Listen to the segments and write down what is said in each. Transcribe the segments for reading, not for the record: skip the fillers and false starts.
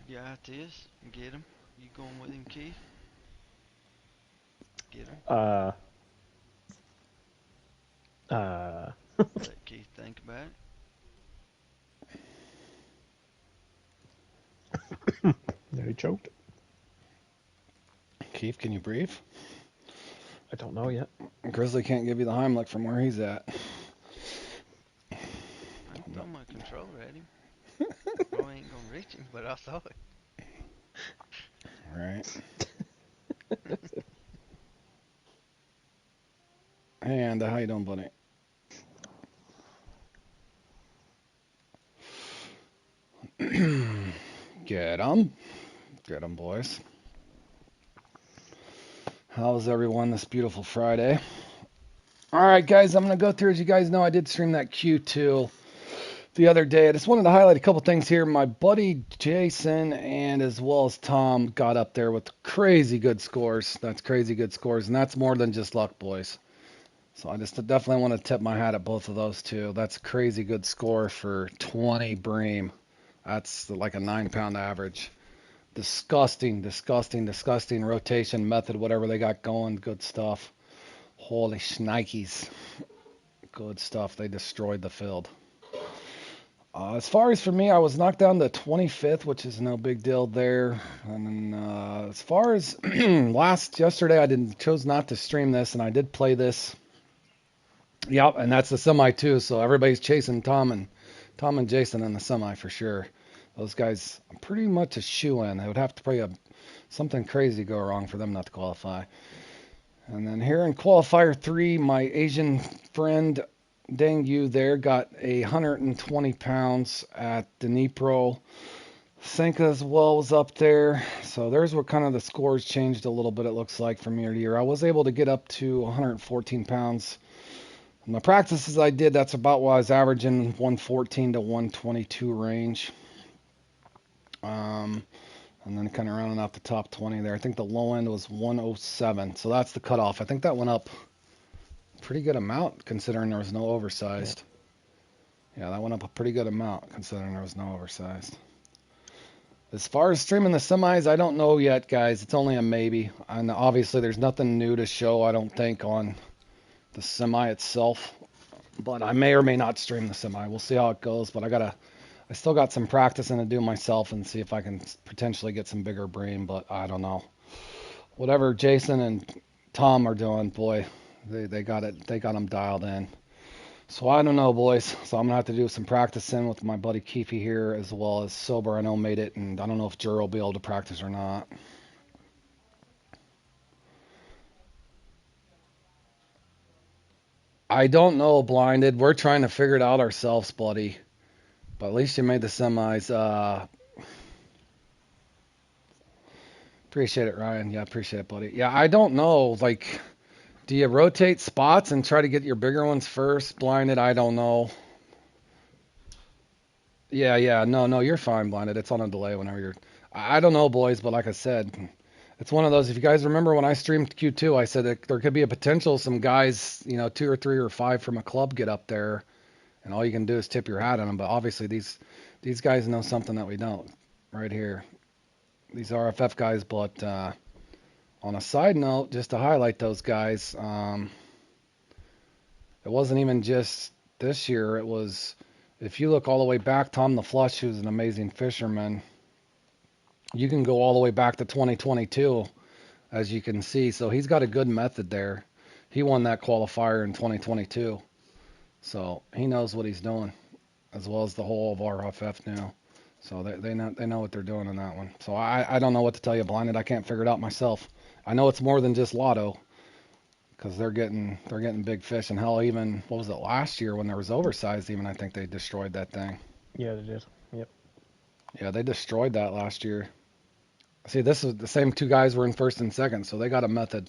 Yeah, it is. Get him. You going with him, Keith? Get him. Uh, uh, Let Keith think about it. yeah, he choked. Keith, can you breathe? I don't know yet. Grizzly can't give you the Heimlich from where he's at. I can throw my controller at him. Probably ain't gonna reach him, but I'll throw it. Right. Hey, Anda, how you doing, buddy? Get 'em. Get 'em, boys. How's everyone this beautiful Friday? All right, guys, I'm going to go through. As you guys know, I did stream that Q2 the other day. I just wanted to highlight a couple things here. My buddy Jason and as well as Tom got up there with crazy good scores. That's crazy good scores, and that's more than just luck, boys. So I just definitely want to tip my hat at both of those two. That's a crazy good score for 20 bream. That's like a 9 pound average. Disgusting, disgusting, disgusting rotation method, whatever they got going. Good stuff. Holy shnikes. Good stuff. They destroyed the field. As far as for me, I was knocked down to 25th, which is no big deal there. And then, as far as yesterday, I didn't chose not to stream this, and I did play this. Yep, and that's the semi too. So everybody's chasing Tom and Jason in the semi for sure. Those guys, I'm pretty much a shoe in. They would have to play something crazy go wrong for them not to qualify. And then here in qualifier 3, my Asian friend Deng Yu there got 120 pounds at Dnipro. Senka as well was up there. So there's where kind of the scores changed a little bit, it looks like, from year to year. I was able to get up to 114 pounds. In the practices I did, that's about what I was averaging, 114 to 122 range. Um, and then kind of rounding out the top 20 there. I think the low end was 107. So that's the cutoff. I think that went up a pretty good amount considering there was no Yeah. oversized. Yeah, that went up a pretty good amount considering there was no oversized. As far as streaming the semis, I don't know yet, guys. It's only a maybe. And obviously, there's nothing new to show, I don't think, on the semi itself. But I may or may not stream the semi. We'll see how it goes. But I still got some practicing to do myself and see if I can potentially get some bigger brain. But I don't know. Whatever Jason and Tom are doing, boy, they got it. They got them dialed in. So I don't know, boys. So I'm gonna have to do some practicing with my buddy Keefe here, as well as Sober. I know made it, and I don't know if Juro will be able to practice or not. I don't know, Blinded. We're trying to figure it out ourselves, buddy. But at least you made the semis. Appreciate it, Ryan. Yeah, appreciate it, buddy. Yeah, I don't know. Like, do you rotate spots and try to get your bigger ones first? Blinded, I don't know. Yeah, yeah, no, no, you're fine, Blinded. It's on a delay whenever you're. I don't know, boys, but like I said, it's one of those. If you guys remember when I streamed Q2, I said that there could be a potential some guys, 2 or 3 or 5 from a club get up there, and all you can do is tip your hat on them. But obviously, these guys know something that we don't. Right here, these RFF guys. But on a side note, just to highlight those guys, it wasn't even just this year. It was, if you look all the way back, Tom the Flush, who's an amazing fisherman, you can go all the way back to 2022, as you can see. So he's got a good method there. He won that qualifier in 2022. So he knows what he's doing, as well as the whole of RFF now. So they know what they're doing in that one. So I don't know what to tell you, Blinded. I can't figure it out myself. I know it's more than just Lotto, because they're getting big fish. And hell, even what was it last year when there was oversized? Even I think they destroyed that thing. Yeah, they did. Yep. Yeah, they destroyed that last year. See, this is the same two guys were in first and second, so they got a method.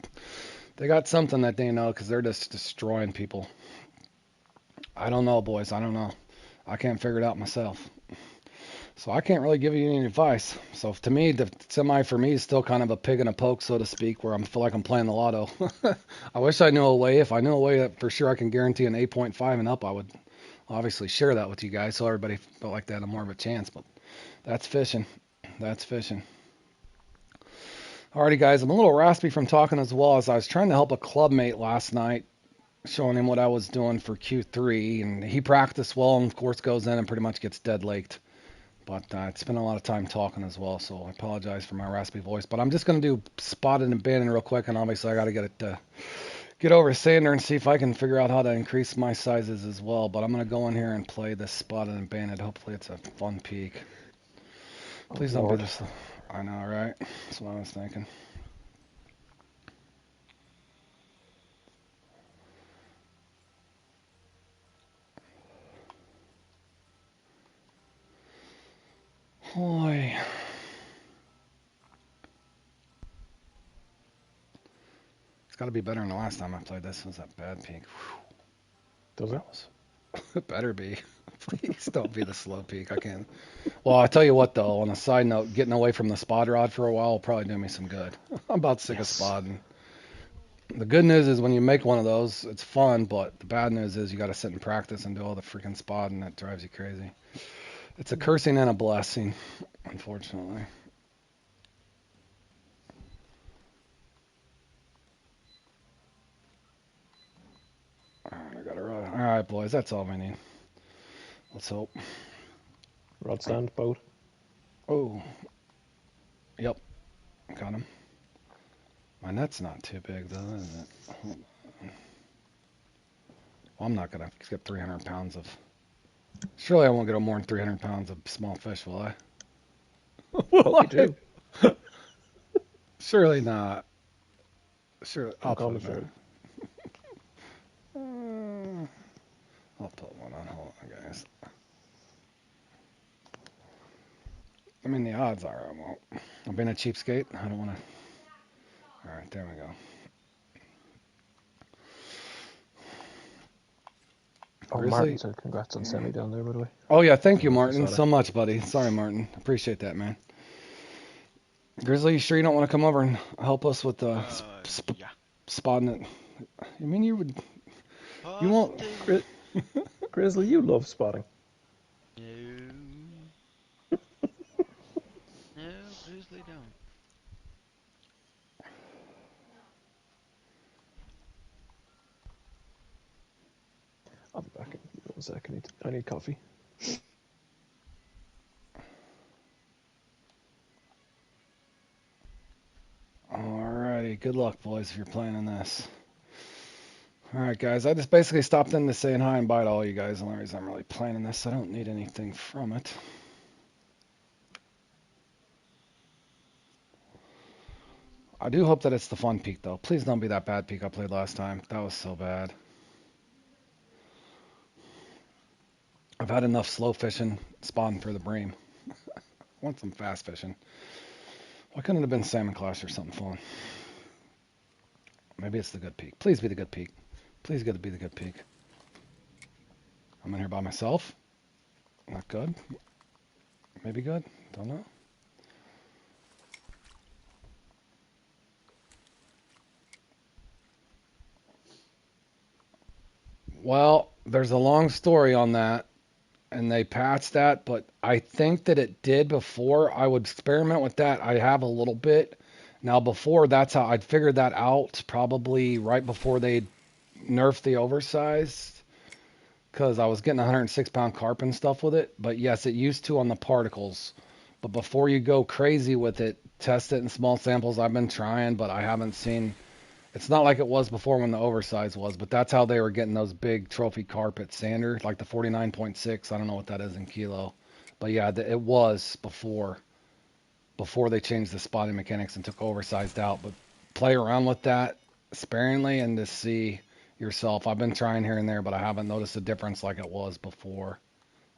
They got something that they know because they're just destroying people. I don't know, boys. I don't know. I can't figure it out myself. So I can't really give you any advice. So to me, the semi for me is still kind of a pig in a poke, so to speak, where I feel like I'm playing the lotto. I wish I knew a way. If I knew a way that for sure I can guarantee an 8.5 and up, I would obviously share that with you guys so everybody felt like they had a more of a chance. But that's fishing. That's fishing. Alrighty, guys. I'm a little raspy from talking as well as I was trying to help a clubmate last night, showing him what I was doing for Q3, and he practiced well and of course goes in and pretty much gets dead laked. But it's been a lot of time talking as well, so I apologize for my raspy voice. But I'm just going to do spotted and banding real quick, and obviously I got to get over to Sander and see if I can figure out how to increase my sizes as well. But I'm going to go in here and play this spotted and banded. Hopefully it's a fun peak. Please don't be this. I know, right? That's what I was thinking. Boy. It's got to be better than the last time I played this. It was that bad peak. Does it? It better be. Please don't be the slow peak. I can't. Well, I tell you what, though, on a side note, getting away from the spot rod for a while will probably do me some good. I'm about sick of spotting. The good news is when you make one of those, it's fun, but the bad news is you got to sit and practice and do all the freaking spotting. That drives you crazy. It's a cursing and a blessing, unfortunately. All right, I got a rod. All right, boys, that's all we need. Let's hope. Rod stand, boat. Oh, yep, got him. My net's not too big, though, is it? Hold on. Well, I'm not going to get 300 pounds of... Surely I won't get more than 300 pounds of small fish, will I? Well, you do. Surely not. Sure, I'll call put me it I'll put one on. Hold on, guys. I mean, the odds are I won't. I'm being a cheapskate. I don't want to... All right, there we go. Oh, Grizzly? Martin said congrats on semi down there, by the way. Oh, yeah, thank you, I Martin, saw so much, buddy. Sorry, Martin. Appreciate that, man. Grizzly, you sure you don't want to come over and help us with the Yeah. spotting it? You mean you would... You won't... Grizzly, you love spotting. No. No, Grizzly don't. I'll be back in 1 second. I need coffee. Alrighty, good luck, boys, if you're playing in this. Alright, guys, I just basically stopped in to say hi and bye to all you guys. The only reason I'm really playing in this, I don't need anything from it. I do hope that it's the fun peak, though. Please don't be that bad peak I played last time. That was so bad. I've had enough slow fishing, spotting for the bream. I want some fast fishing. Why couldn't it have been Salmon Clash or something fun? Maybe it's the good peak. Please be the good peak. Please get to be the good peak. I'm in here by myself. Not good. Maybe good. Don't know. Well, there's a long story on that, and they patched that, but I think that it did before. I would experiment with that. I have a little bit. Now, before, that's how I'd figured that out, probably right before they nerfed the oversized, because I was getting 106-pound carp and stuff with it. But yes, it used to on the particles. But before you go crazy with it, test it in small samples. I've been trying, but I haven't seen... It's not like it was before when the oversized was, but that's how they were getting those big trophy carp at Sander, like the 49.6. I don't know what that is in kilo. But yeah, it was before they changed the spotting mechanics and took oversized out. But play around with that sparingly and to see yourself. I've been trying here and there, but I haven't noticed a difference like it was before.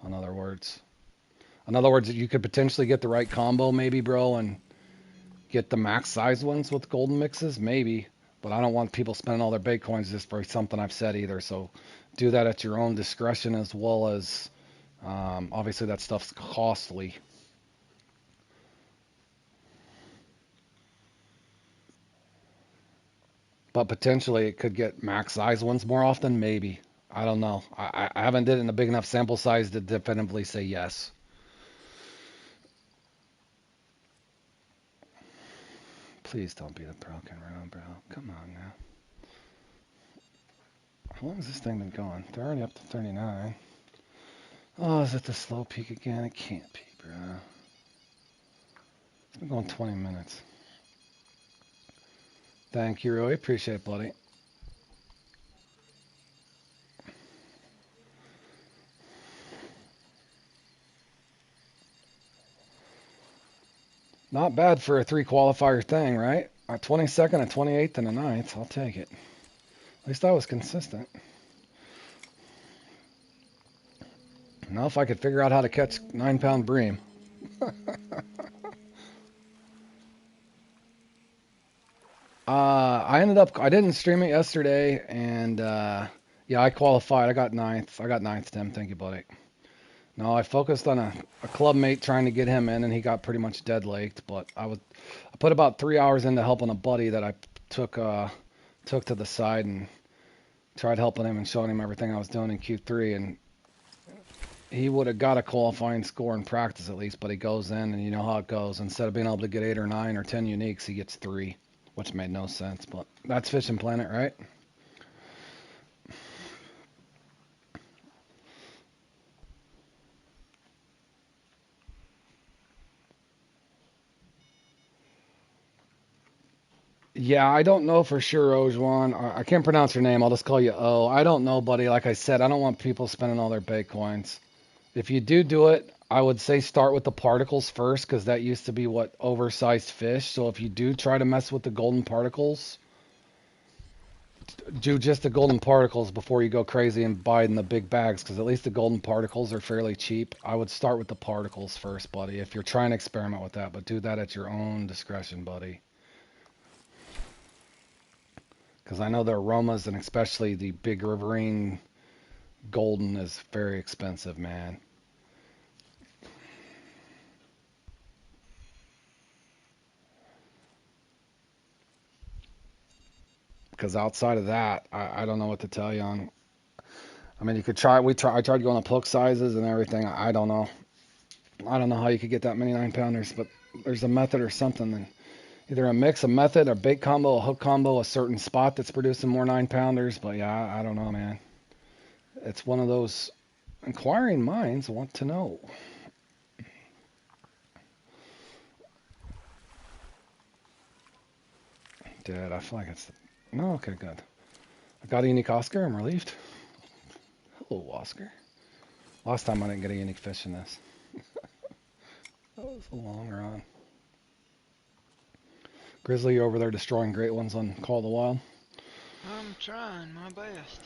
In other words, you could potentially get the right combo maybe, bro, and get the max size ones with golden mixes, maybe. But I don't want people spending all their bait coins just for something I've said either. So do that at your own discretion, as well as obviously that stuff's costly. But potentially it could get max size ones more often, maybe. I don't know. I haven't did it in a big enough sample size to definitively say yes. Please don't be the broken round, bro. Come on now. How long has this thing been going? They're already up to 39. Oh, is it the slow peak again? It can't be, bro. It's been going 20 minutes. Thank you, Roy. Appreciate it, buddy. Not bad for a 3 qualifier thing, right? A 22nd, a 28th, and a 9th. I'll take it. At least I was consistent. Now if I could figure out how to catch 9-pound bream. I didn't stream it yesterday, and yeah, I qualified. I got ninth. I got ninth, Tim. Thank you, buddy. No, I focused on a club mate trying to get him in, and he got pretty much dead laked. But I put about 3 hours into helping a buddy that I took to the side and tried helping him and showing him everything I was doing in Q3, and he would have got a qualifying score in practice at least, but he goes in, and you know how it goes. Instead of being able to get 8 or 9 or 10 uniques, he gets 3, which made no sense. But that's Fishing Planet, right? Yeah, I don't know for sure, Ojuan. I can't pronounce your name. I'll just call you O. I don't know, buddy. Like I said, I don't want people spending all their Bitcoins. If you do it, I would say start with the particles first, because that used to be what oversized fish. So if you do try to mess with the golden particles, do just the golden particles before you go crazy and buy in the big bags, because at least the golden particles are fairly cheap. I would start with the particles first, buddy, if you're trying to experiment with that, but do that at your own discretion, buddy. Because I know the aromas, and especially the big riverine golden, is very expensive, man. Because outside of that, I don't know what to tell you on. I mean, you could try. I tried going up hook sizes and everything. I don't know. I don't know how you could get that many 9-pounders, but there's a method or something. And either a mix, a method, a bait combo, a hook combo, a certain spot that's producing more 9-pounders. But yeah, I don't know, man. It's one of those inquiring minds want to know. Dude, I feel like it's. No, okay, good. I got a unique Oscar. I'm relieved. Hello, Oscar. Last time I didn't get a unique fish in this. That was a long run. Grizzly, you over there destroying great ones on Call of the Wild? I'm trying my best.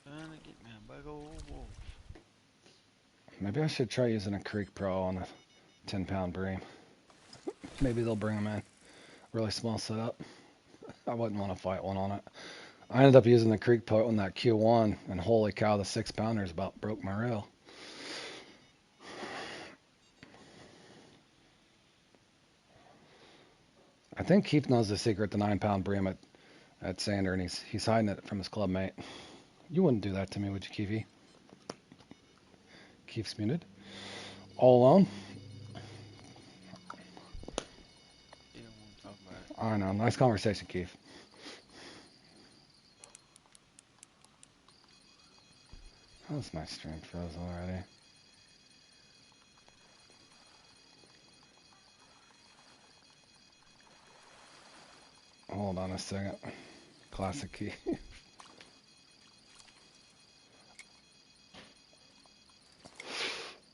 Trying to get me a big old wolf. Maybe I should try using a Creek Pro on a 10-pound bream. Maybe they'll bring them in. Really small setup. I wouldn't want to fight one on it. I ended up using the Creek Pro on that Q1, and holy cow, the 6-pounders about broke my reel. I think Keith knows the secret to 9-pound bream at Sander, and he's hiding it from his club mate. You wouldn't do that to me, would you, Keefy? Keith's muted. All alone? You don't want to talk about it. I know. Nice conversation, Keith. How's my stream froze already? Hold on a second. Classic key.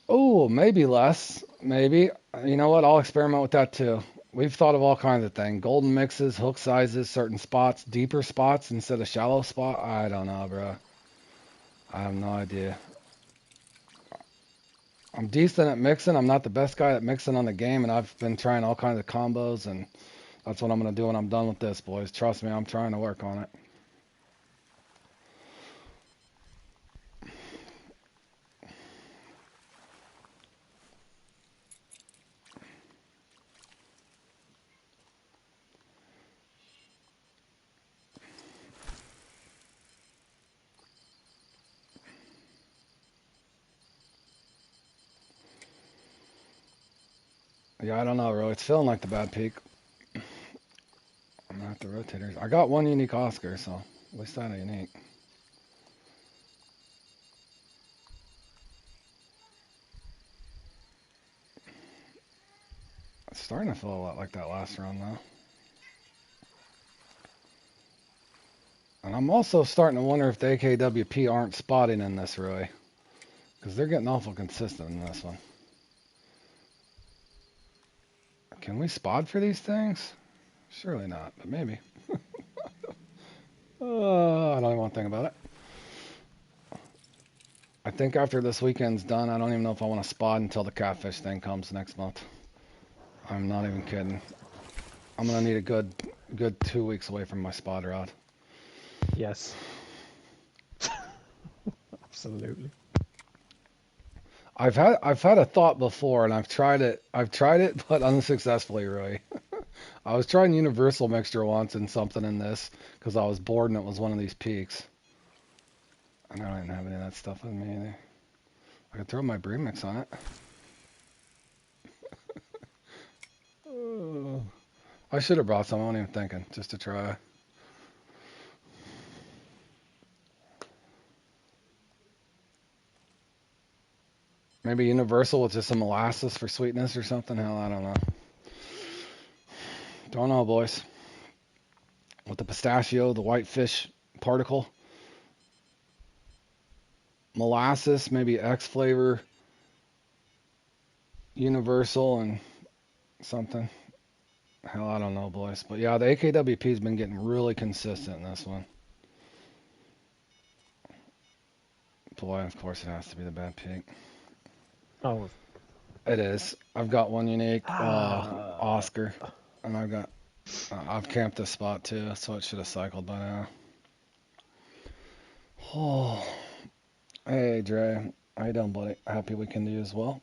Oh, maybe less. Maybe. You know what? I'll experiment with that too. We've thought of all kinds of things. Golden mixes, hook sizes, certain spots, deeper spots instead of shallow spot. I don't know, bro. I have no idea. I'm decent at mixing. I'm not the best guy at mixing on the game, and I've been trying all kinds of combos, and that's what I'm going to do when I'm done with this, boys. Trust me, I'm trying to work on it. Yeah, I don't know, really. It's feeling like the bad peak. I'm gonna have to rotate her. I got one unique Oscar, so at least I had a unique. It's starting to feel a lot like that last round, though. And I'm also starting to wonder if the AKWP aren't spotting in this, really. Because they're getting awful consistent in this one. Can we spot for these things? Surely not, but maybe. I don't even want to think about it. I think after this weekend's done, I don't even know if I want to spot until the catfish thing comes next month. I'm not even kidding. I'm gonna need a good 2 weeks away from my spot rod. Yes. Absolutely. I've had a thought before, and I've tried it, but unsuccessfully, really. I was trying universal mixture once and something in this because I was bored and it was one of these peaks. And I didn't have any of that stuff with me either. I could throw my bream mix on it. I should have brought some. I wasn't even thinking, just to try. Maybe universal with just some molasses for sweetness or something. Hell, I don't know. Don't know, boys. With the pistachio, the whitefish particle, molasses, maybe X flavor, universal, and something. Hell, I don't know, boys. But yeah, the AKWP's been getting really consistent in this one. Boy, of course it has to be the bad peak. Oh. It is. I've got one unique Oscar, and I've camped this spot too, so it should have cycled by now. Oh, hey Dre, how you doing, buddy? Happy weekend to you as well.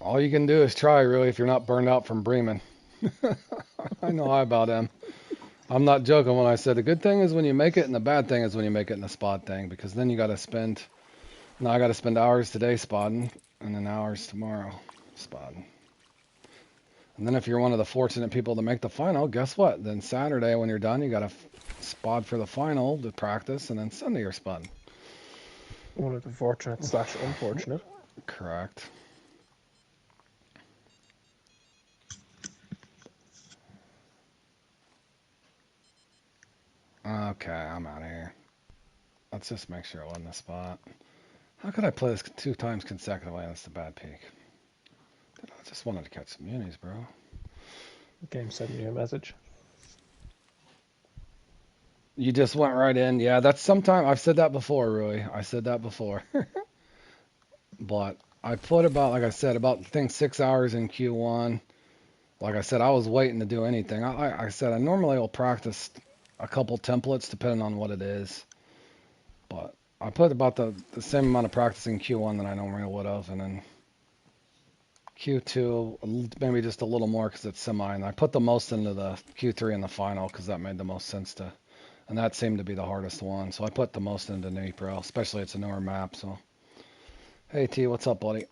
All you can do is try, really, if you're not burned out from breaming. I know I about am. I'm not joking when I said the good thing is when you make it, and the bad thing is when you make it in the spot thing, because then you got to spend. Now I got to spend hours today spotting, and then hours tomorrow spotting. And then if you're one of the fortunate people to make the final, guess what? Then Saturday when you're done, you got to spot for the final to practice, and then Sunday you're spotting. One of the fortunate / unfortunate. Correct. Okay, I'm out of here. Let's just make sure I won the spot. How could I play this 2 times consecutively and it's the bad peak? I just wanted to catch some unis, bro. Game sending you a message. You just went right in. Yeah, that's sometime. I've said that before, Rui. I said that before. But I put about, like I said, about 6 hours in Q1. Like I said, I was waiting to do anything. I said I normally will practice a couple templates depending on what it is. But I put about the same amount of practice in Q1 that I normally would have, and then Q2 maybe just a little more because it's semi, and I put the most into the Q3 in the final because that made the most sense to, and that seemed to be the hardest one. So I put the most into Nipro, especially it's a newer map. So, hey T, what's up, buddy?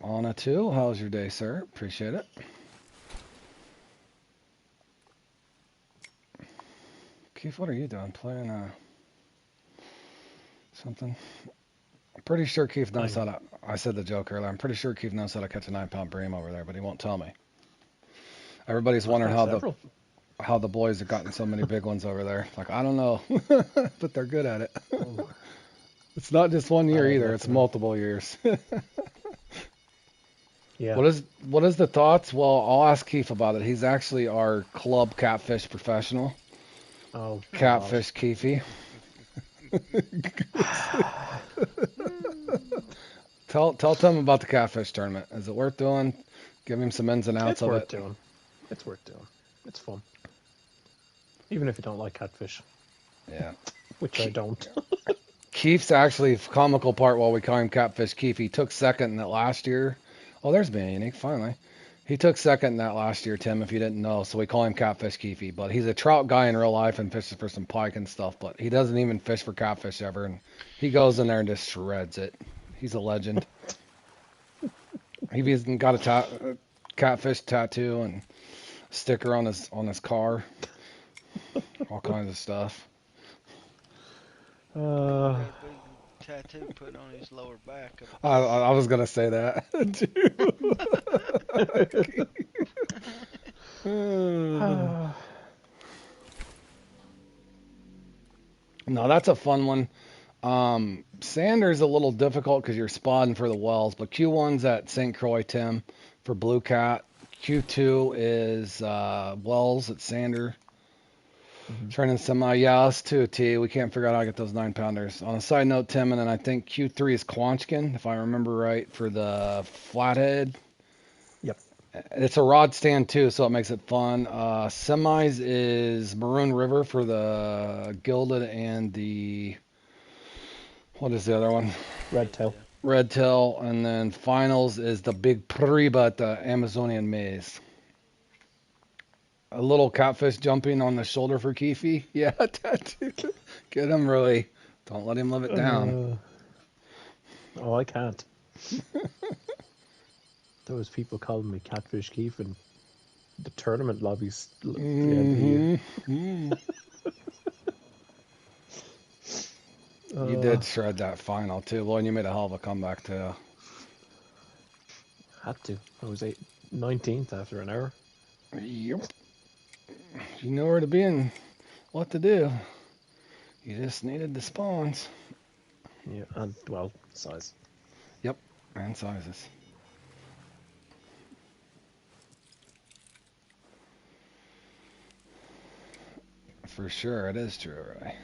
Anna too, how's your day, sir? Appreciate it. Keith, what are you doing? Playing something? I'm pretty sure Keith knows how to. I said the joke earlier. I'm pretty sure Keith knows how to catch a 9-pound bream over there, but he won't tell me. Everybody's wondering how the boys have gotten so many big ones over there. Like, I don't know, but they're good at it. It's not just 1 year either. It's multiple years. Yeah. What is the thoughts? Well, I'll ask Keith about it. He's actually our club catfish professional. Oh, Catfish Keefy. Tell Tim about the catfish tournament. Is it worth doing? Give him some ins and outs of it. It's worth doing. It's fun. Even if you don't like catfish. Yeah. Which I don't. Keith's actually comical part while we call him Catfish Keith. He took second in it last year. Oh, there's me, Unique, finally. He took second in that last year, Tim, if you didn't know. So we call him Catfish Keefe. But he's a trout guy in real life and fishes for some pike and stuff. But he doesn't even fish for catfish ever. And he goes in there and just shreds it. He's a legend. He's even got a catfish tattoo and sticker on his car. All kinds of stuff. Great big tattoo put on his lower back. I was gonna say that too. No, that's a fun one. Sander's a little difficult because you're spotting for the wells, but Q1's at St. Croix, Tim, for Blue Cat. Q2 is wells at Sander. Training semi, yeah, us too, T. We can't figure out how to get those 9-pounders. On a side note, Tim, and then I think Q3 is Quanchkin, if I remember right, for the flathead. Yep. It's a rod stand too, so it makes it fun. Semis is Maroon River for the gilded and the, what is the other one? Red tail. Red tail, and then finals is the big Priba at the Amazonian maze. A little catfish jumping on the shoulder for Keefe. Yeah, tattoo. Get him, Roy. Don't let him live it down. Oh, I can't. There was people calling me Catfish Keefe in the tournament lobbies. At the end of the year. You did shred that final too, Lloyd. You made a hell of a comeback too. Had to. I was 19th after an hour. Yep. You know where to be and what to do. You just needed the spawns. Yeah, and, well, size. Yep, and sizes. For sure, it is true, right?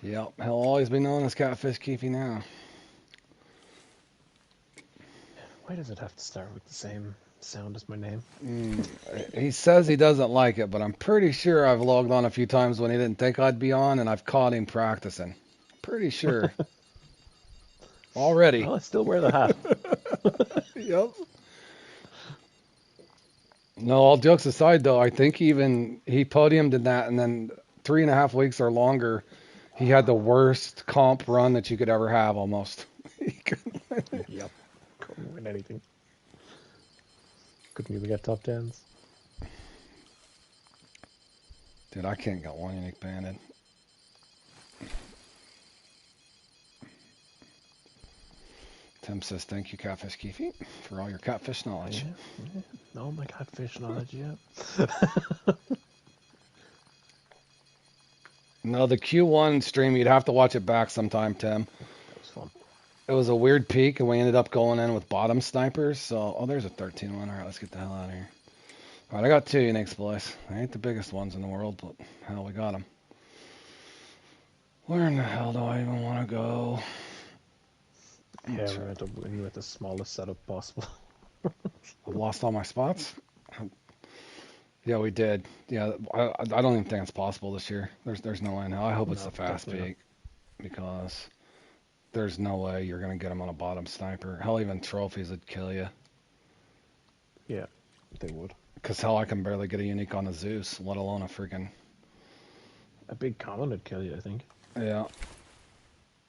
Yep, he'll always be known as Catfish Keefe now. Why does it have to start with the same sound as my name? He says he doesn't like it, but I'm pretty sure I've logged on a few times when he didn't think I'd be on, and I've caught him practicing. Pretty sure. Already. Well, I still wear the hat. Yep. No, all jokes aside, though, I think he podiumed in that, and then 3.5 weeks or longer, he had the worst comp run that you could ever have, almost. He couldn't win it. Yep. Couldn't win anything. Couldn't even get top 10s. Dude, I can't get one unique banded. Tim says, thank you, Catfish Keefe, for all your catfish knowledge. Yeah. No, my catfish knowledge, yeah. No, the Q1 stream, you'd have to watch it back sometime, Tim. That was fun. It was a weird peak, and we ended up going in with bottom snipers. So, oh, there's a 13 one. All right, let's get the hell out of here. All right, I got 2 uniques, boys. They ain't the biggest ones in the world, but hell, we got them. Where in the hell do I even want to go? Yeah, we went up with you at the smallest setup possible. I've lost all my spots. Yeah, we did. Yeah, I don't even think it's possible this year. There's no way in hell. I hope it's the fast peak, because there's no way you're gonna get them on a bottom sniper. Hell, even trophies would kill you. Yeah, they would. Because hell, I can barely get a unique on a Zeus, let alone a freaking... A big common would kill you, I think. Yeah.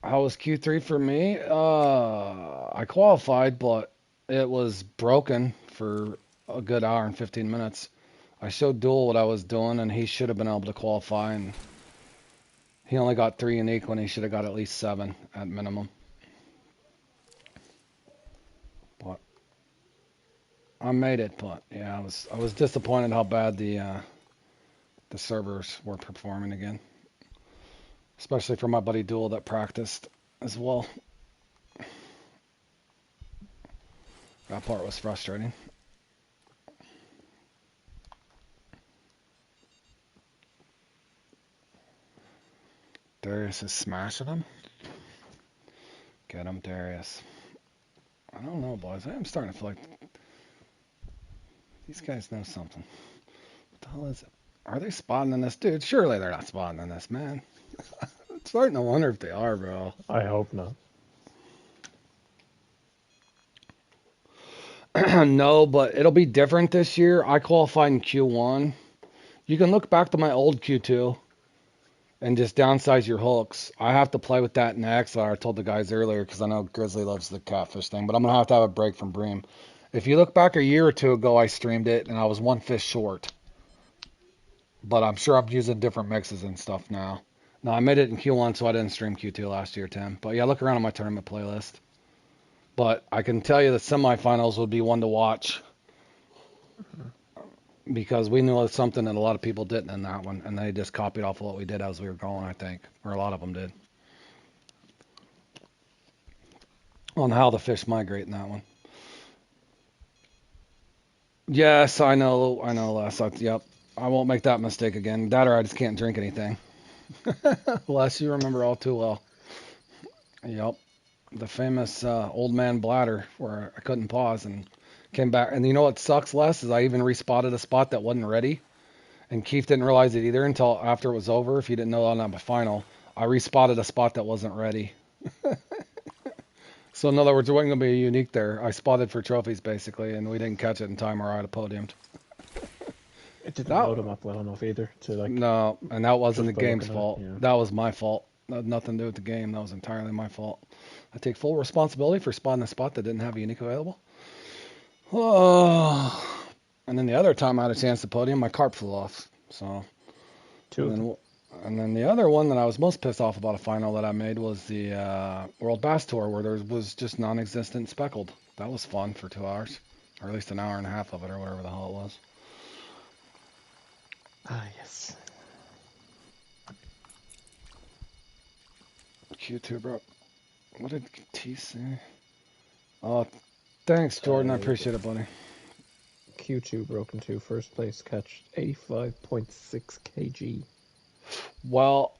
How was Q3 for me? I qualified, but it was broken for a good hour and 15 minutes. I showed Duel what I was doing, and he should have been able to qualify, and he only got 3 unique when he should have got at least 7 at minimum. But I made it, but yeah, I was disappointed how bad the servers were performing again. Especially for my buddy Duel that practiced as well. That part was frustrating. Darius is smashing him. Get him, Darius. I don't know, boys. I am starting to feel like these guys know something. What the hell is it? Are they spotting in this? Dude, surely they're not spotting in this, man. I'm starting to wonder if they are, bro. I hope not. No, but it'll be different this year. I qualified in Q1. You can look back to my old Q2 and just downsize your hooks. I have to play with that next. I told the guys earlier because I know Grizzly loves the catfish thing, but I'm going to have a break from bream. If you look back a year or two ago, I streamed it and I was one fish short. But I'm sure I'm using different mixes and stuff now. No, I made it in Q1, so I didn't stream Q2 last year, Tim. But yeah, look around on my tournament playlist. But I can tell you the semifinals would be one to watch because we knew something that a lot of people didn't in that one, and they just copied off of what we did as we were going, I think, or a lot of them did, on how the fish migrate in that one. Yes, I know, Les. Yep, I won't make that mistake again. That or I just can't drink anything. Les, you remember all too well. Yep, the famous old man bladder where I couldn't pause and came back. And you know what sucks, Les, is I even respotted a spot that wasn't ready. And Keith didn't realize it either until after it was over. If you didn't know on my final, I respotted a spot that wasn't ready. So in other words, there wasn't going to be a unique there. I spotted for trophies basically, and we didn't catch it in time or I'd have podiumed. It didn't load them up well enough either to like. No, and that wasn't the just by game's looking at it, fault. yeah. That was my fault. That had nothing to do with the game. That was entirely my fault. I take full responsibility for spotting a spot that didn't have a unique available. Oh. And then the other time I had a chance to podium, my carp flew off. So. And then the other one that I was most pissed off about a final that I made was the World Bass Tour, where there was just non-existent speckled. That was fun for 2 hours, or at least an hour and a half of it, or whatever the hell it was. Ah, yes. Q2, bro. What did T say? Oh, thanks, Jordan. I appreciate it, buddy. Q2 broken to first place catch 85.6 kg. Well,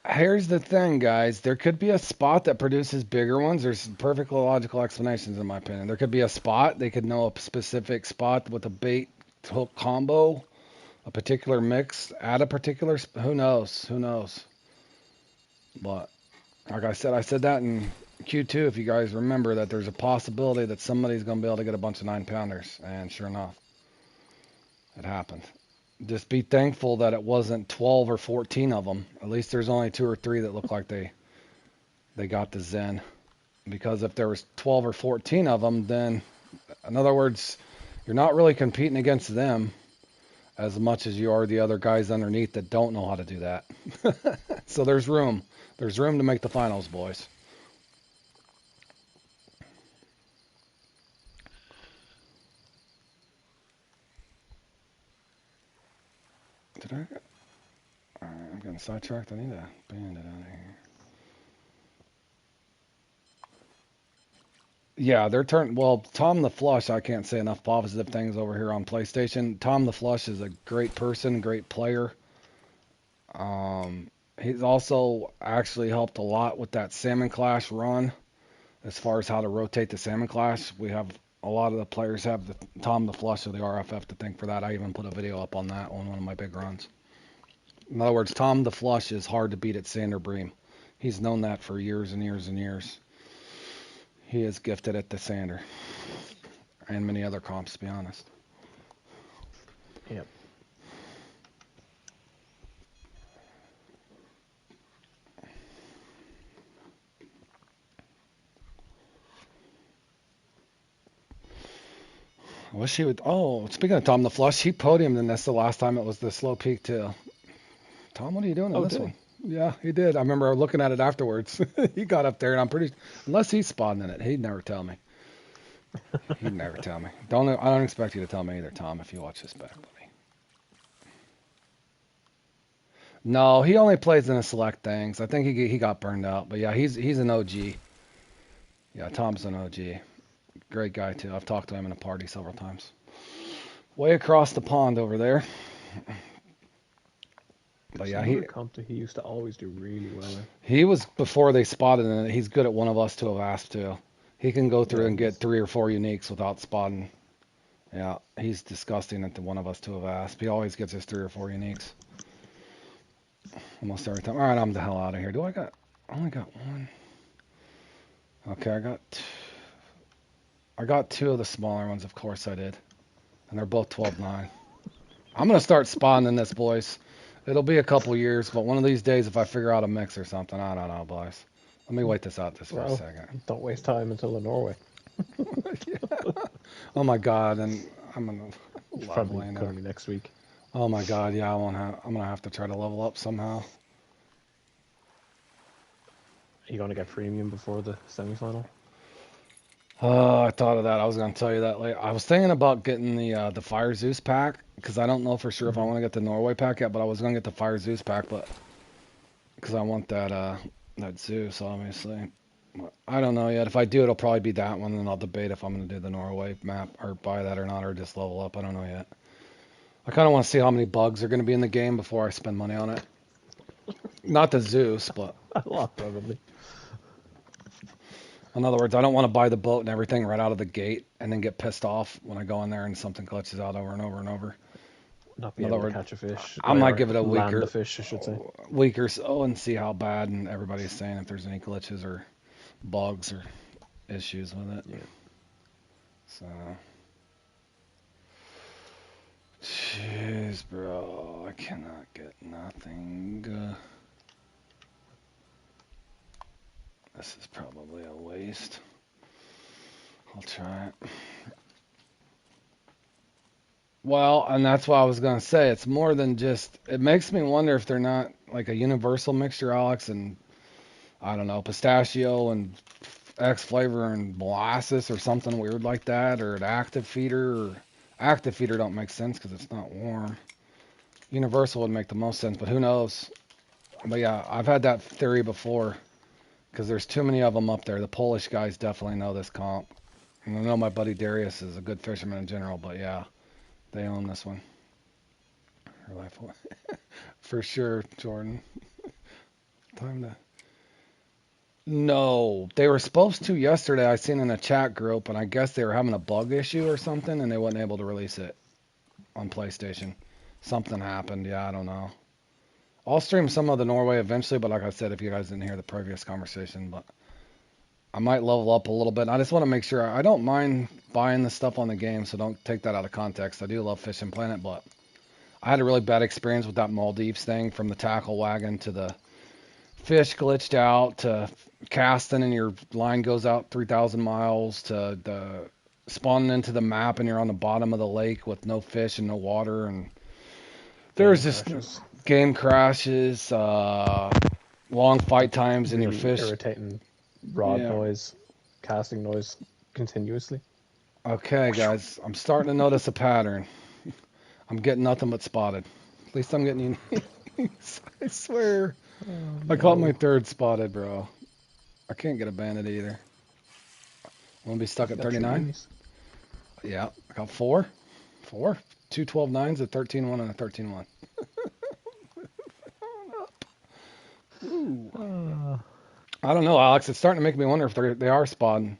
here's the thing, guys. There could be a spot that produces bigger ones. There's perfectly logical explanations, in my opinion. There could be a spot. They could know a specific spot with a bait hook combo, a particular mix, at a particular. Who knows? Who knows? But like I said that in Q2. If you guys remember that, there's a possibility that somebody's going to be able to get a bunch of 9-pounders, and sure enough, it happened. Just be thankful that it wasn't 12 or 14 of them. At least there's only 2 or 3 that look like they got the Zen. Because if there was 12 or 14 of them, then, in other words, you're not really competing against them as much as you are the other guys underneath that don't know how to do that. So there's room. There's room to make the finals, boys. I'm getting sidetracked. I need to band it out of here. Yeah, they're turning. Well, Tom the Flush, I can't say enough positive things over here on PlayStation. Tom the Flush is a great person, great player. He's also actually helped a lot with that Salmon Clash run as far as how to rotate the Salmon Clash. We have a lot of the players have the Tom the Flush of the RFF to thank for that. I even put a video up on that on one of my big runs. In other words, Tom the Flush is hard to beat at Sander Bream. He's known that for years and years and years. He is gifted at the Sander and many other comps, to be honest. Yep. I wish he would. Oh, speaking of Tom the Flush, he podiumed in this the last time it was the slow peak too. Tom, what are you doing in this one? Yeah, he did. I remember looking at it afterwards. He got up there, and I'm pretty. Unless he spawned in it, he'd never tell me. He'd never tell me. I don't expect you to tell me either, Tom, if you watch this back, buddy. No, he only plays in the select things. I think he got burned out, but yeah, he's an OG. Yeah, Tom's an OG. Great guy too. I've talked to him in a party several times. Way across the pond over there. But yeah, he used to always do really well in. He was before they spotted him. He's good at one of us to have asked too. He can go through and get 3 or 4 uniques without spotting. Yeah, he's disgusting at the one of us to have asked. He always gets his 3 or 4 uniques. Almost every time. All right, I'm the hell out of here. I only got 1. Okay, I got I got 2 of the smaller ones, of course I did. And they're both 12.9. I'm going to start spawning this, boys. It'll be a couple years, but one of these days if I figure out a mix or something, I don't know, boys. Let me wait this out just for a Well, second. don't waste time until the Norway. Oh my god, and I'm going to It's level probably in gonna there. be next week. Oh my god, yeah, I'm going to have to try to level up somehow. Are you gonna get premium before the semi-final? Oh, I thought of that. I was going to tell you that later. I was thinking about getting the Fire Zeus pack because I don't know for sure if I want to get the Norway pack yet, but I was going to get the Fire Zeus pack, but because I want that Zeus, obviously. But I don't know yet. If I do, it'll probably be that one, and I'll debate if I'm going to do the Norway map or buy that or not, or just level up. I don't know yet. I kind of want to see how many bugs are going to be in the game before I spend money on it. Not the Zeus, but A lot, probably. in other words, I don't want to buy the boat and everything right out of the gate and then get pissed off when I go in there and something glitches out over and over and over. Not be In able other to words, catch a fish. I might Or give it a land a fish, I should say. week or so and see how bad, and everybody's saying if there's any glitches or bugs or issues with it. Yeah. So, jeez, bro, I cannot get nothing. This is probably a waste. I'll try it. Well, and that's what I was gonna say. It's more than just. It makes me wonder if they're not like a universal mixture, Alex, and I don't know, pistachio and X flavor and molasses or something weird like that, or an active feeder. Or active feeder don't make sense because it's not warm. Universal would make the most sense, but who knows? But yeah, I've had that theory before because there's too many of them up there. The Polish guys definitely know this comp. And I know my buddy Darius is a good fisherman in general, but yeah, they own this one. For sure, Jordan. Time to. No, they were supposed to yesterday. I seen in a chat group, and I guess they were having a bug issue or something, and they weren't able to release it on PlayStation. Something happened. Yeah, I don't know. I'll stream some of the Norway eventually, but like I said, if you guys didn't hear the previous conversation, but I might level up a little bit. I just want to make sure I don't mind buying the stuff on the game, so don't take that out of context. I do love Fishing Planet, but I had a really bad experience with that Maldives thing, from the tackle wagon to the fish glitched out to casting and your line goes out 3,000 miles to the spawning into the map and you're on the bottom of the lake with no fish and no water, and there's just game crashes, long fight times, and really your fish irritating rod noise, casting noise continuously. Okay, guys, I'm starting to notice a pattern. I'm getting nothing but spotted. At least I'm getting unique. I swear. I caught my 3rd spotted, bro. I can't get a bandit either. I'm going to be stuck at 39. Yeah, I got 4. 4? 2 12.9s, a 13.1, and a 13.1. I don't know, Alex. It's starting to make me wonder if they are spotting.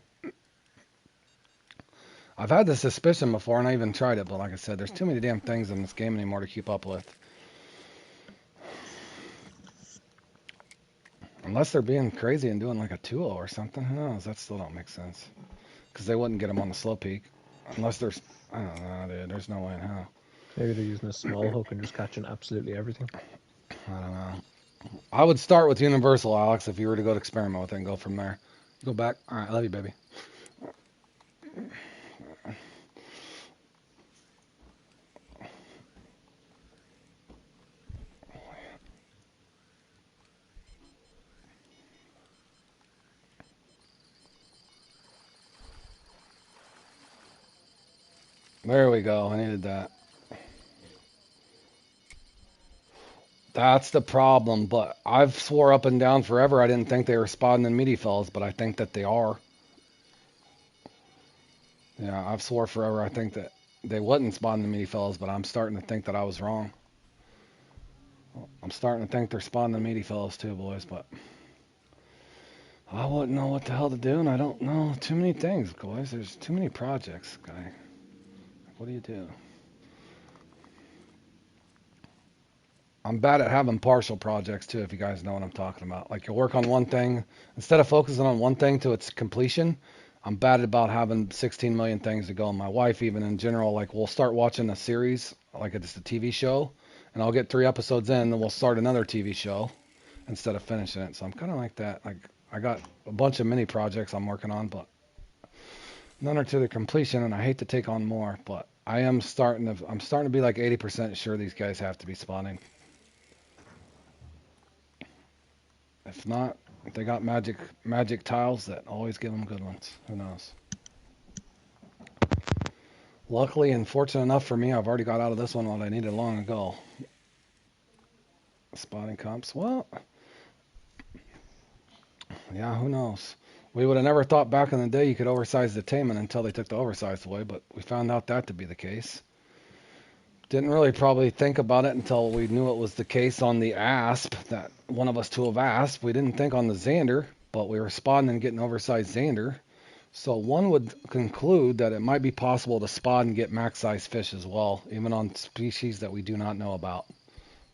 I've had this suspicion before, and I even tried it, but like I said, there's too many damn things in this game anymore to keep up with. Unless they're being crazy and doing like a 2-0 or something. Who knows? That still don't make sense. Because they wouldn't get them on the slow peak. Unless there's... I don't know, dude. There's no way in hell. Maybe they're using a small hook and just catching absolutely everything. I don't know. I would start with Universal, Alex, if you were to go to experiment with it and go from there. Go back. All right, I love you, baby. There we go. I needed that. That's the problem, but I've swore up and down forever I didn't think they were spotting in meaty fellas, but I think that they are. Yeah, I've swore forever I think that they wasn't spotting the meaty fellas, but I'm starting to think that I was wrong. I'm starting to think they're spotting the meaty fellas too, boys, but I wouldn't know what the hell to do, and I don't know too many things, boys. There's too many projects, guy. What do you do? I'm bad at having partial projects too, if you guys know what I'm talking about. Like you work on one thing, instead of focusing on one thing to its completion, I'm bad about having 16 million things to go. And my wife, even in general, like we'll start watching a series, like it's a TV show, and I'll get 3 episodes in, then we'll start another TV show instead of finishing it. So I'm kind of like that. Like I got a bunch of mini projects I'm working on, but none are to the completion, and I hate to take on more, but I'm starting to be like 80% sure these guys have to be spawning. If not, if they got magic tiles that always give them good ones. Who knows? Luckily and fortunate enough for me, I've already got out of this one what I needed long ago. Spotting comps. Well, yeah, who knows? We would have never thought back in the day you could oversize the Taman until they took the oversize away, but we found out that to be the case. Didn't really probably think about it until we knew it was the case on the Asp, that one of us two have Asp. We didn't think on the Xander, but we were spotting and getting oversized Xander. So one would conclude that it might be possible to spot and get max size fish as well, even on species that we do not know about.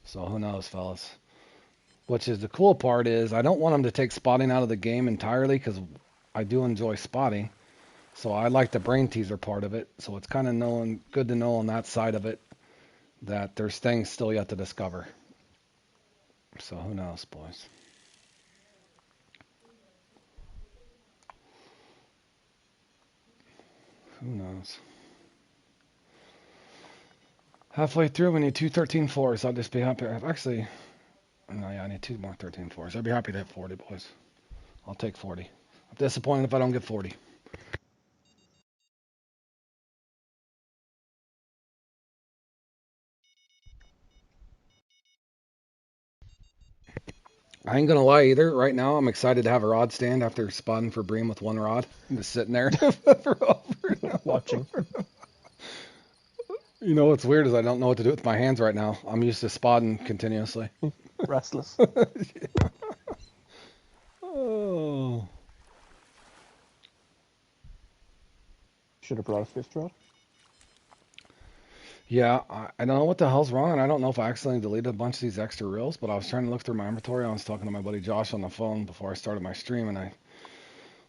So who knows, fellas? Which is the cool part is I don't want them to take spotting out of the game entirely because I do enjoy spotting. So I like the brain teaser part of it. So it's kind of good to know on that side of it that there's things still yet to discover. So who knows, boys? Who knows? Halfway through, we need 2 13-4s. I'll just be happy. Actually, no, yeah, I need 2 more 13-4s. I'd be happy to hit 40, boys. I'll take 40. I'm disappointed if I don't get 40. I ain't gonna lie either. Right now, I'm excited to have a rod stand after spotting for bream with 1 rod. I'm just sitting there Watching. You know what's weird is I don't know what to do with my hands right now. I'm used to spotting continuously. Restless. Oh. Should have brought a fifth rod. Yeah, I don't know what the hell's wrong, and I don't know if I accidentally deleted a bunch of these extra reels, but I was trying to look through my inventory. I was talking to my buddy Josh on the phone before I started my stream, and I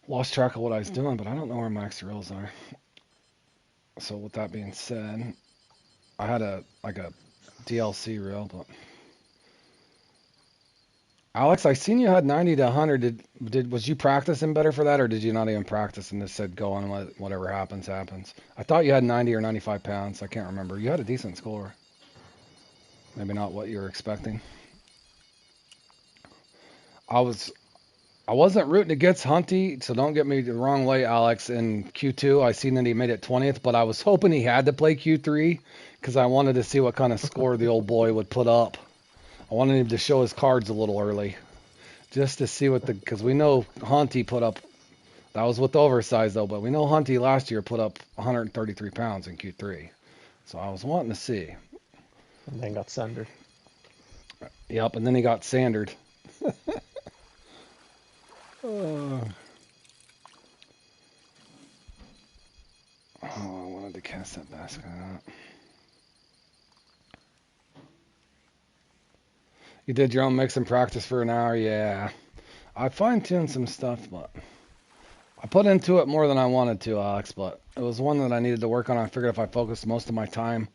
lost track of what I was doing, but I don't know where my extra reels are. So with that being said, I had a DLC reel, but Alex, I seen you had 90 to 100. Was you practicing better for that, or did you not even practice and just said go on, whatever happens, happens? I thought you had 90 or 95 pounds. I can't remember. You had a decent score. Maybe not what you were expecting. I wasn't rooting against Hunty, so don't get me the wrong way, Alex. In Q2, I seen that he made it 20th, but I was hoping he had to play Q3 because I wanted to see what kind of score the old boy would put up. I wanted him to show his cards a little early, just to see because we know Hunty put up, that was with the oversize though, but we know Hunty last year put up 133 pounds in Q3. So I was wanting to see. And then got sandered. Yep, and then he got sandered. Oh, I wanted to cast that basket out. You did your own mix and practice for an hour? Yeah. I fine-tuned some stuff, but I put into it more than I wanted to, Alex, but it was one that I needed to work on. I figured if I focused most of my time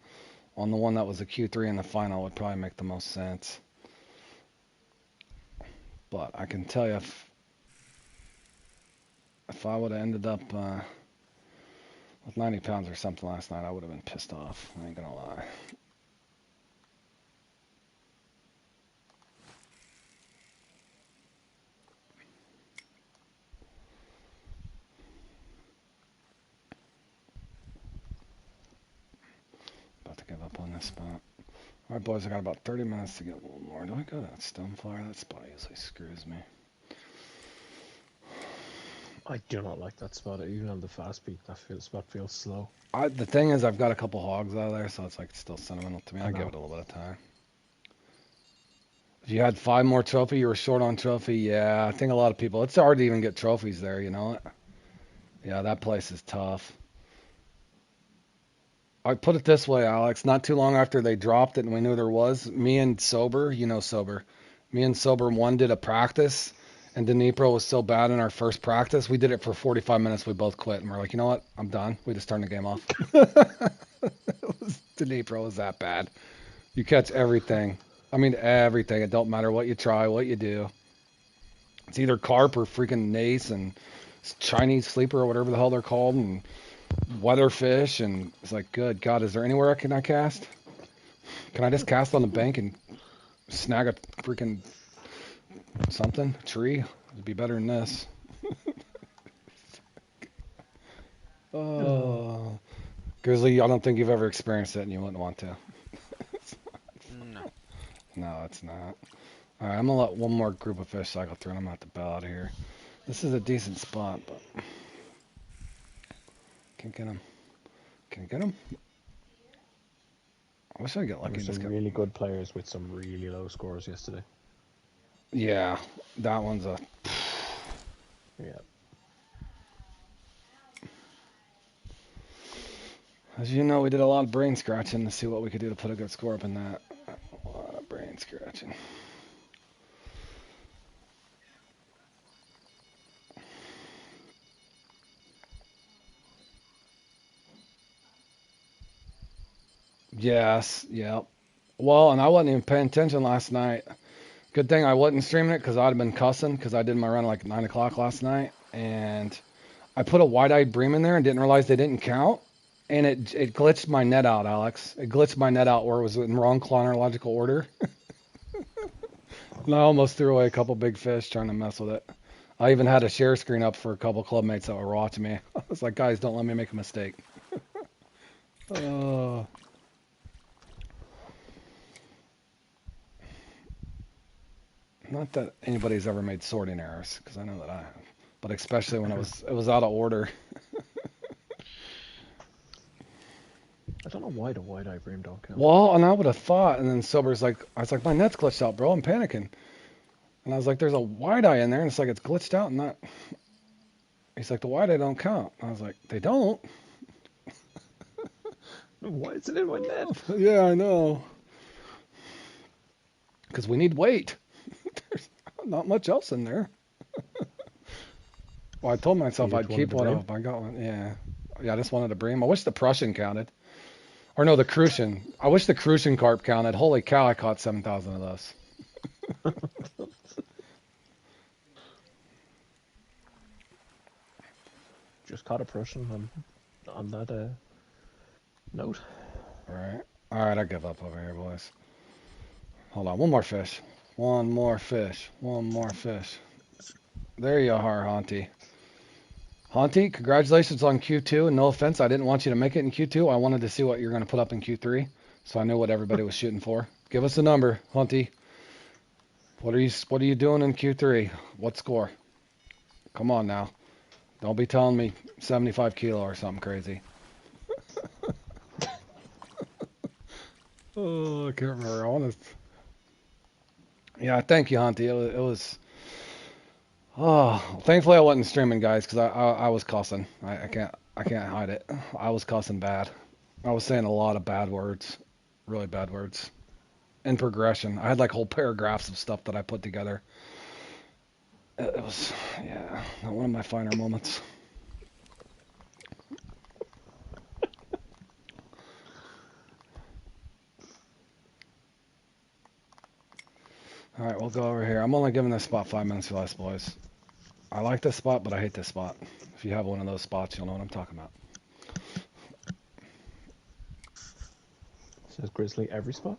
on the one that was a Q3 in the final, it would probably make the most sense. But I can tell you, if I would have ended up with 90 pounds or something last night, I would have been pissed off. I ain't gonna lie. About to give up on this spot. Alright, boys, I got about 30 minutes to get a little more. Do I go to that Stonefire? That spot usually screws me. I do not like that spot. Even on the fast beat, spot feels slow. The thing is, I've got a couple hogs out of there, so it's like still sentimental to me. I give it a little bit of time. If you had 5 more trophy, you were short on trophy. Yeah, I think a lot of people. It's hard to even get trophies there. You know it. Yeah, that place is tough. I put it this way, Alex. Not too long after they dropped it and we knew there was, me and Sober, you know Sober, me and Sober 1 did a practice, And Dnipro was so bad in our first practice, we did it for 45 minutes. We both quit, and we're like, you know what? I'm done. We just turned the game off. Dnipro was that bad. You catch everything. I mean, everything. It don't matter what you try, what you do. It's either carp or freaking nace and Chinese sleeper or whatever the hell they're called, and weatherfish. And it's like, good God, is there anywhere I cast? Can I just cast on the bank and snag a freaking something? A tree? It'd be better than this. Oh. Grizzly, I don't think you've ever experienced it and you wouldn't want to. No. No, it's not. Alright, I'm gonna let one more group of fish cycle through and I'm gonna have to bail out of here. This is a decent spot, but can't get him. Can I get him? I wish I could get lucky. There were some really good players with some really low scores yesterday. Yeah, that one's a. Yeah. As you know, we did a lot of brain scratching to see what we could do to put a good score up in that. A lot of brain scratching. Yes, yep. Well, and I wasn't even paying attention last night. Good thing I wasn't streaming it because I'd have been cussing because I did my run like 9 o'clock last night. And I put a wide-eyed bream in there and didn't realize they didn't count. And it glitched my net out, Alex. It glitched my net out where it was in wrong chronological order. And I almost threw away a couple big fish trying to mess with it. I even had a share screen up for a couple club mates that were watching me. I was like, guys, don't let me make a mistake. Not that anybody's ever made sorting errors, because I know that I have. But especially when it was out of order. I don't know why the wide-eye bream don't count. Well, and I would have thought, and then Silver's like, I was like, my net's glitched out, bro. I'm panicking. And I was like, there's a wide eye in there, and it's like it's glitched out and not. He's like, the wide eye don't count. I was like, they don't. Why is it in my net? Yeah, I know. Because we need weight. There's not much else in there. Well, I told myself You I'd just keep wanted one the if I got one. Yeah. Yeah, I just wanted a bream. I wish the Prussian counted. Or no, the Crucian. I wish the Crucian carp counted. Holy cow, I caught 7,000 of those. Just caught a Prussian on that note. Alright. Alright, I give up over here, boys. Hold on, one more fish. One more fish. One more fish. There you are, Haunty. Haunty, congratulations on Q2, and no offense, I didn't want you to make it in Q2. I wanted to see what you're going to put up in Q3, so I knew what everybody was shooting for. Give us a number, Haunty. What are you doing in Q3? What score? Come on now. Don't be telling me 75 kilo or something crazy. Oh, I can't remember. Honest. Yeah, thank you, Haunty. It was. Oh, thankfully I wasn't streaming, guys, because I was cussing. I can't hide it. I was cussing bad. I was saying a lot of bad words, really bad words. In progression, I had like whole paragraphs of stuff that I put together. It was, yeah, not one of my finer moments. All right, we'll go over here. I'm only giving this spot 5 minutes or less, boys. I like this spot, but I hate this spot. If you have one of those spots, you'll know what I'm talking about. Says Grizzly every spot.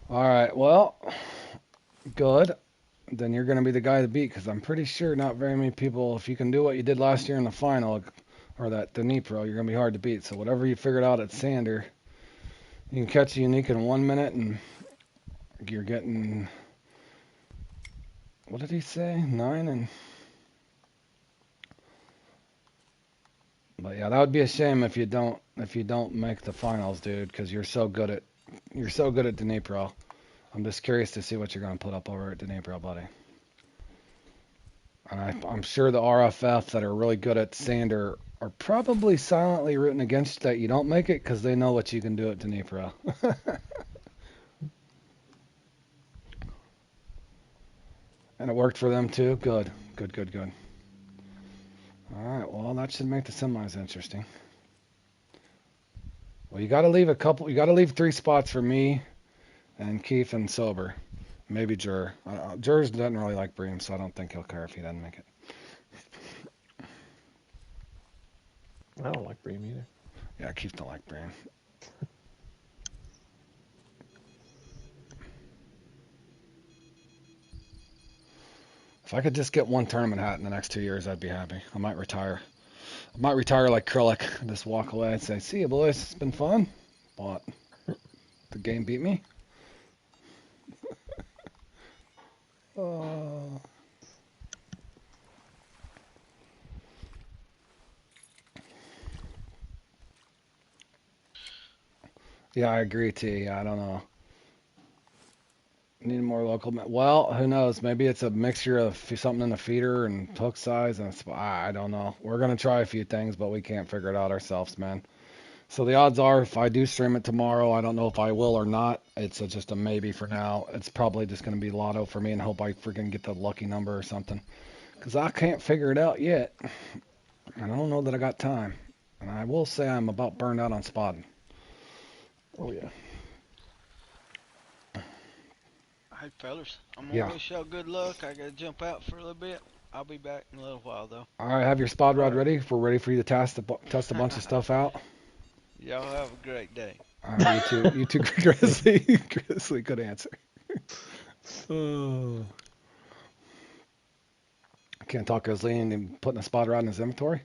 All right, well, good. Then you're going to be the guy to beat, because I'm pretty sure not very many people, if you can do what you did last year in the final, or that Dnipro, you're going to be hard to beat. So whatever you figured out at Sander, you can catch a unique in 1 minute, and you're getting, what did he say? 9 and... But yeah, that would be a shame if you don't make the finals, dude, because you're so good at Dnipro. I'm just curious to see what you're going to put up over at Dnipro, buddy. And I'm sure the RFF that are really good at Sander are probably silently rooting against you that you don't make it because they know what you can do at Dnipro. And it worked for them too. Good, good, good, good. All right, well, that should make the semis interesting. Well, you got to leave a couple. You got to leave 3 spots for me and Keith and Sober. Maybe Jur. Jur's doesn't really like Bream, so I don't think he'll care if he doesn't make it. I don't like Bream either. Yeah, Keith don't like Bream. If I could just get 1 tournament hat in the next 2 years, I'd be happy. I might retire. I might retire like Krullik and just walk away and say, "See you, boys. It's been fun." But the game beat me. Oh. Yeah, I agree, T. Yeah, I don't know. Need more local. Well, who knows? Maybe it's a mixture of something in the feeder and hook size, and I don't know. We're gonna try a few things, but we can't figure it out ourselves, man. So the odds are, if I do stream it tomorrow, I don't know if I will or not. It's just a maybe for now. It's probably just gonna be lotto for me and hope I freaking get the lucky number or something, because I can't figure it out yet, and I don't know that I got time. And I will say I'm about burned out on spotting. Oh yeah. Hey, fellas, I'm Yeah. gonna wish y'all good luck. I gotta jump out for a little bit. I'll be back in a little while, though. All right, have your spot rod All right. ready. If we're ready for you to test a bunch of stuff out. Y'all have a great day. All right, you too, Grizzly. Grizzly, good answer. Oh. I can't talk Grizzly and putting a spot rod in his inventory.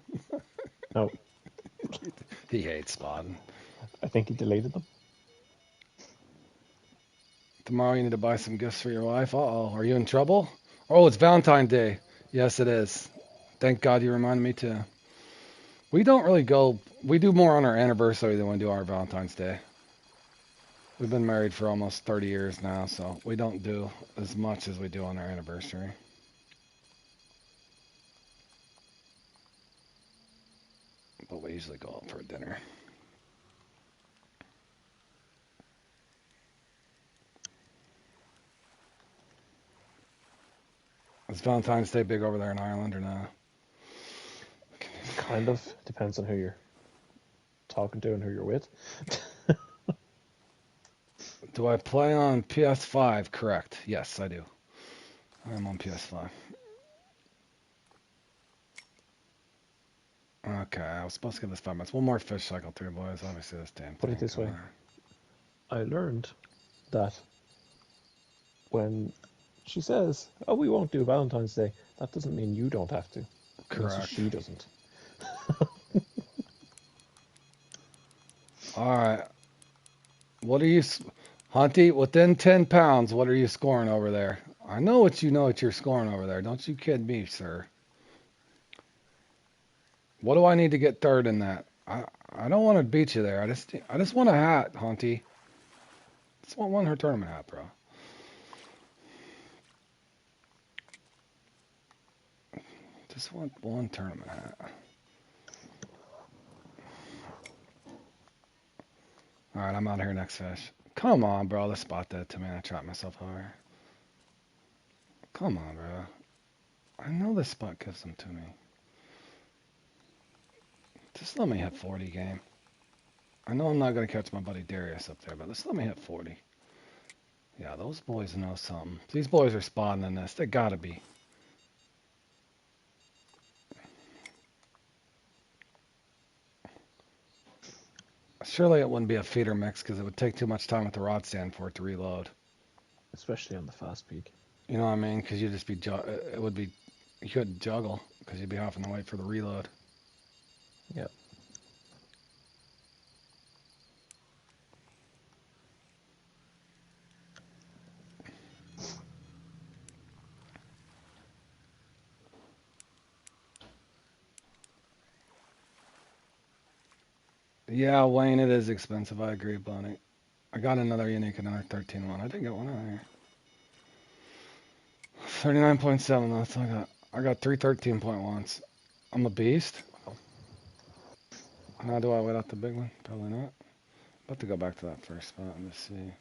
No, He hates spotting. I think he deleted them. Tomorrow you need to buy some gifts for your wife. Uh-oh, are you in trouble? Oh, it's Valentine's Day. Yes, it is. Thank God you reminded me too. We don't really go, we do more on our anniversary than we do our Valentine's Day. We've been married for almost 30 years now, so we don't do as much as we do on our anniversary. But we usually go out for dinner. Is Valentine's Day big over there in Ireland or not? Kind of. Depends on who you're talking to and who you're with. Do I play on PS5? Correct. Yes, I do. I'm on PS5. Okay, I was supposed to give this 5 minutes. One more fish cycle through, boys. Obviously, this damn Put thing. it this way. I learned that when she says, "Oh, we won't do Valentine's Day," that doesn't mean you don't have to. It means Correct. she doesn't. All right. What are you, Hunty? Within 10 pounds, what are you scoring over there? I know what you're scoring over there. Don't you kid me, sir. What do I need to get third in that? I don't want to beat you there. I just want a hat, Hunty. Just want one her tournament hat, bro. Just want one tournament hat. All right, I'm out here next fish. Come on, bro. Let's spot that to me. I trapped myself over. Come on, bro. I know this spot gives them to me. Just let me hit 40 game. I know I'm not going to catch my buddy Darius up there, but let's let me hit 40. Yeah, those boys know something. These boys are spotting in this. They got to be. Surely it wouldn't be a feeder mix because it would take too much time at the rod stand for it to reload. Especially on the fast peak. You know what I mean? Because you'd just be, it would be, you couldn't juggle because you'd be having to wait for the reload. Yeah. Yeah, Wayne, it is expensive. I agree, Bonnie. I got another unique, another 13-1. I did get one out here. 39.7, that's all I got. I got 3 13.1s. I'm a beast. Wow. Now do I wait out the big one? Probably not. About to go back to that first spot. Let me see.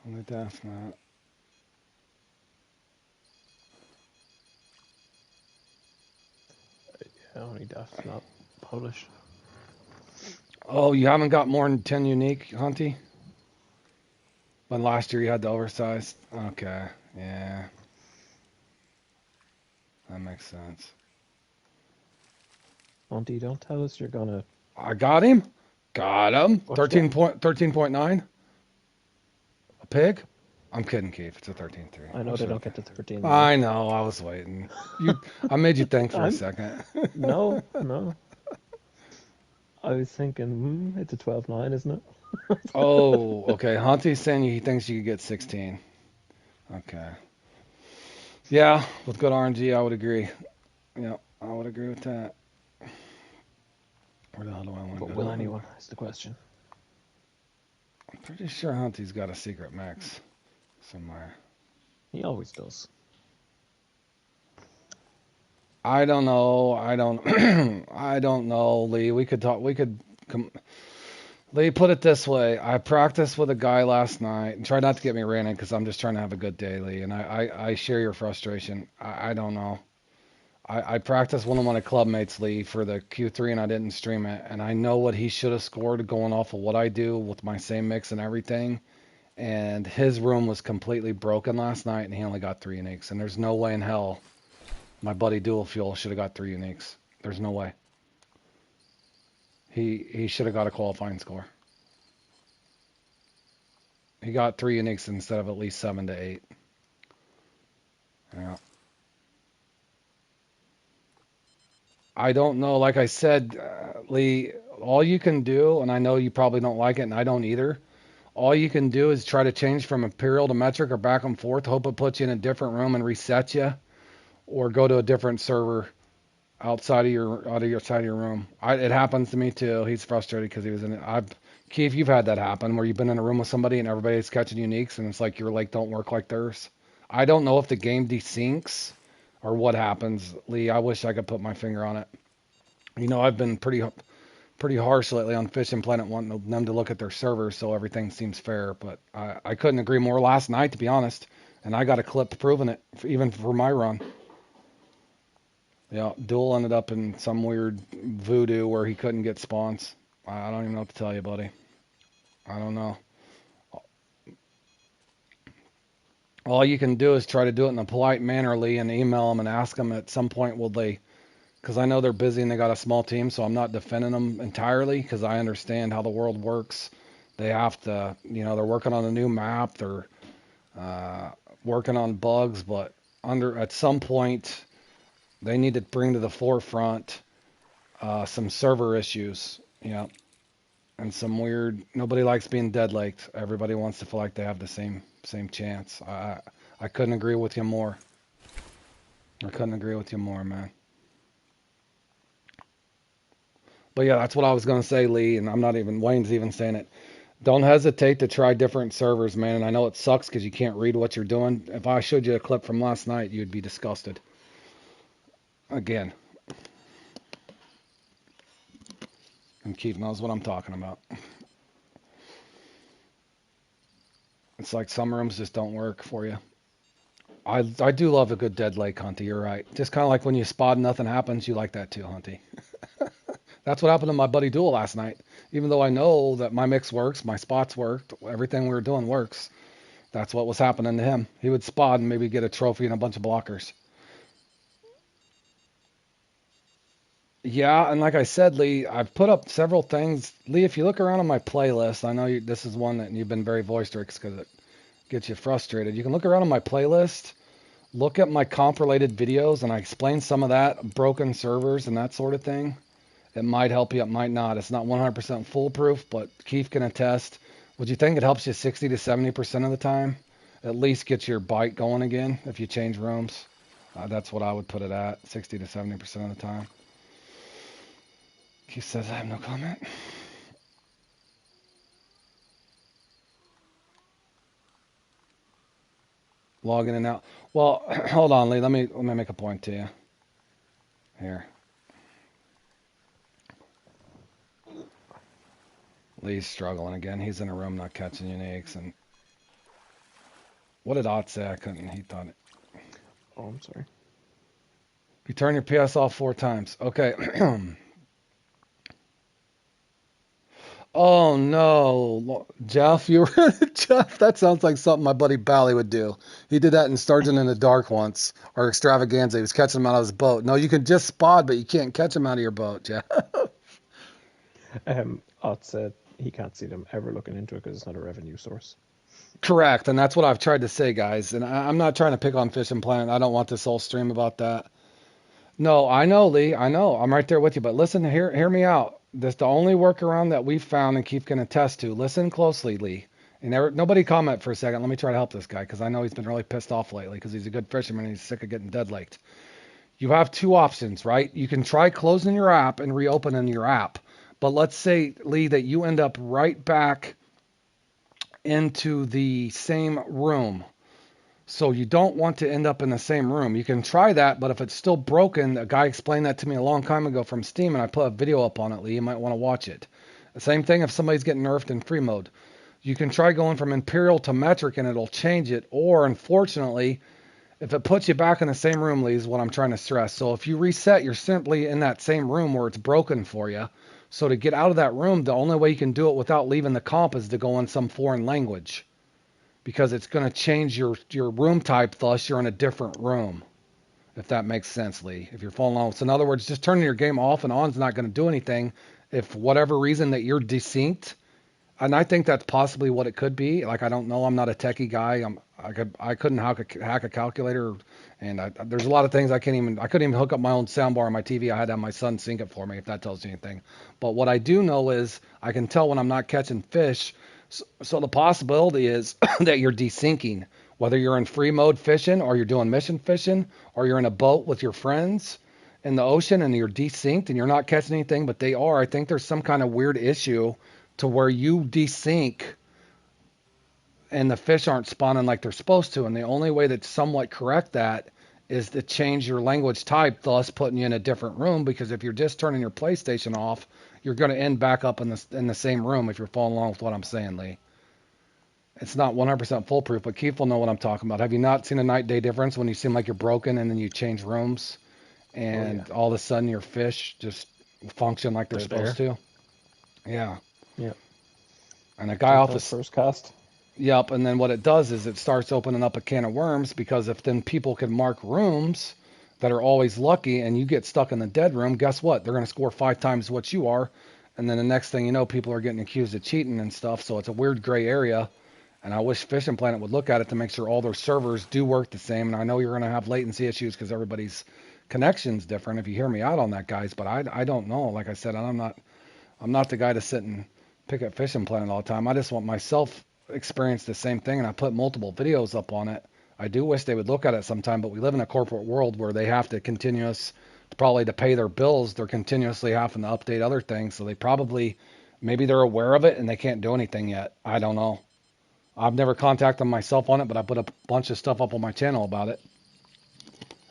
Only death not. Yeah, only that's not Polish. Oh, you haven't got more than 10 unique, Hunty? But last year you had the oversized? Okay, yeah. That makes sense. Monty, don't tell us you're gonna. I got him. Got him. What you got? 13.9. A pig? I'm kidding, Keith. It's a 13.3. I know they don't get to 13. Though. I know. I was waiting. I made you think for a second. No, no. I was thinking, it's a 12-9, isn't it? Oh, okay. Hunty's saying he thinks you could get 16. Okay. Yeah, with good RNG, I would agree. Yeah, I would agree with that. Where the hell do I want to go? But will anyone? Is the question. I'm pretty sure Hunty's got a secret max somewhere. He always does. I don't know. I don't. I don't know, Lee. We could talk. Lee, put it this way. I practiced with a guy last night, and try not to get me ranting because I'm just trying to have a good day, Lee. And I share your frustration. I don't know. I practiced one of my club mates, Lee, for the Q3, and I didn't stream it. And I know what he should have scored going off of what I do with my same mix and everything. And his room was completely broken last night, and he only got 3 uniques. And there's no way in hell my buddy Dual Fuel should have got 3 uniques. There's no way. He should have got a qualifying score. He got 3 uniques instead of at least 7 to 8. Yeah. I don't know. Like I said, Lee, all you can do, and I know you probably don't like it, and I don't either. All you can do is try to change from Imperial to Metric or back and forth. Hope it puts you in a different room and resets you, or go to a different server outside of your side of your room. It happens to me too. He's frustrated because he was in it. Keith, you've had that happen where you've been in a room with somebody and everybody's catching uniques, and it's like your lake don't work like theirs. I don't know if the game desyncs or what happens, Lee. I wish I could put my finger on it. You know, I've been pretty harsh lately on Fishing Planet, wanting them to look at their servers so everything seems fair. But I couldn't agree more last night, to be honest. And I got a clip proving it, even for my run. Yeah, Duel ended up in some weird voodoo where he couldn't get spawns. I don't even know what to tell you, buddy. I don't know. All you can do is try to do it in a polite manner, Lee, and email them and ask them at some point will they, because I know they're busy and they got a small team, so I'm not defending them entirely because I understand how the world works. They have to, they're working on a new map, they're working on bugs, but at some point they need to bring to the forefront some server issues, and some weird. Nobody likes being dead laked. Everybody wants to feel like they have the same chance. I couldn't agree with you more. I couldn't agree with you more, man. But yeah, that's what I was gonna say, Lee, and Wayne's even saying it. Don't hesitate to try different servers, man. And I know it sucks because you can't read what you're doing. If I showed you a clip from last night, you'd be disgusted. Again. And Keith knows what I'm talking about. It's like some rooms just don't work for you. I do love a good dead lake, Hunty. You're right. Just kind of like when you spot and nothing happens, you like that too, Hunty. That's what happened to my buddy Duel last night. Even though I know that my mix works, my spots worked, everything we were doing works. That's what was happening to him. He would spot and maybe get a trophy and a bunch of blockers. Yeah, and like I said, Lee, I've put up several things. Lee, if you look around on my playlist, I know this is one that you've been very boisterous because it gets you frustrated. You can look around on my playlist, look at my comp-related videos, and I explain some of that, broken servers and that sort of thing. It might help you, it might not. It's not 100% foolproof, but Keith can attest. Would you think it helps you 60 to 70% of the time? At least get your bite going again if you change rooms. That's what I would put it at, 60 to 70% of the time. Keith says I have no comment. Log in and out. Well, hold on, Lee. Let me make a point to you. Here. Lee's struggling again. He's in a room not catching uniques. And what did Ott say? I couldn't. He thought it. Oh, I'm sorry. You turn your PS off 4 times. Okay. Oh no, Jeff, you were Jeff. That sounds like something my buddy Bally would do. He did that in Sturgeon in the Dark once, or Extravaganza. He was catching him out of his boat. No, you can just spot, but you can't catch him out of your boat, Jeff. Ott said he can't see them ever looking into it because it's not a revenue source. Correct, and that's what I've tried to say, guys. And I'm not trying to pick on Fishing Planet. I don't want this whole stream about that. No, I know, Lee. I know. I'm right there with you. But listen, hear me out. This the only workaround that we've found and Keith can attest to. Listen closely, Lee. And nobody comment for a second. Let me try to help this guy because I know he's been really pissed off lately because he's a good fisherman and he's sick of getting dead laked. You have two options, right? You can try closing your app and reopening your app. But let's say, Lee, that you end up right back into the same room. So you don't want to end up in the same room. You can try that, but if it's still broken, a guy explained that to me a long time ago from Steam, and I put a video up on it, Lee. You might want to watch it. The same thing if somebody's getting nerfed in free mode. You can try going from Imperial to Metric, and it'll change it. Or, unfortunately, if it puts you back in the same room, Lee, is what I'm trying to stress. So if you reset, you're simply in that same room where it's broken for you. So to get out of that room, the only way you can do it without leaving the comp is to go in some foreign language. Because it's going to change your room type, thus you're in a different room. If that makes sense, Lee. If you're following along. So in other words, just turning your game off and on is not going to do anything if whatever reason that you're desynced. And I think that's possibly what it could be. Like, I don't know. I'm not a techie guy. I couldn't hack a calculator. And there's a lot of things I couldn't even hook up my own soundbar on my TV. I had to have my son sync it for me, if that tells you anything. But what I do know is I can tell when I'm not catching fish. So the possibility is that you're desyncing, whether you're in free mode fishing or you're doing mission fishing or you're in a boat with your friends in the ocean and you're desynced and you're not catching anything, but they are. I think there's some kind of weird issue to where you desync and the fish aren't spawning like they're supposed to. And the only way that somewhat correct that is to change your language type, thus putting you in a different room. Because if you're just turning your PlayStation off, you're going to end back up in the same room if you're following along with what I'm saying, Lee. It's not 100% foolproof, but Keith will know what I'm talking about. Have you not seen a night-day difference when you seem like you're broken and then you change rooms and all of a sudden your fish just function like they're supposed to? Yeah. Yeah. And a guy off his first cast. Yep. And then what it does is it starts opening up a can of worms because if then people can mark rooms that are always lucky and you get stuck in the dead room, guess what? They're going to score 5 times what you are. And then the next thing you know, people are getting accused of cheating and stuff. So it's a weird gray area. And I wish Fishing Planet would look at it to make sure all their servers do work the same. And I know you're going to have latency issues because everybody's connection's different. If you hear me out on that, guys, but I don't know. Like I said, I'm not the guy to sit and pick at Fishing Planet all the time. I just want myself experience the same thing, and I put multiple videos up on it. I do wish they would look at it sometime, but we live in a corporate world where they have to probably to pay their bills, they're continuously having to update other things. So maybe they're aware of it and they can't do anything yet. I don't know. I've never contacted them myself on it, but I put a bunch of stuff up on my channel about it.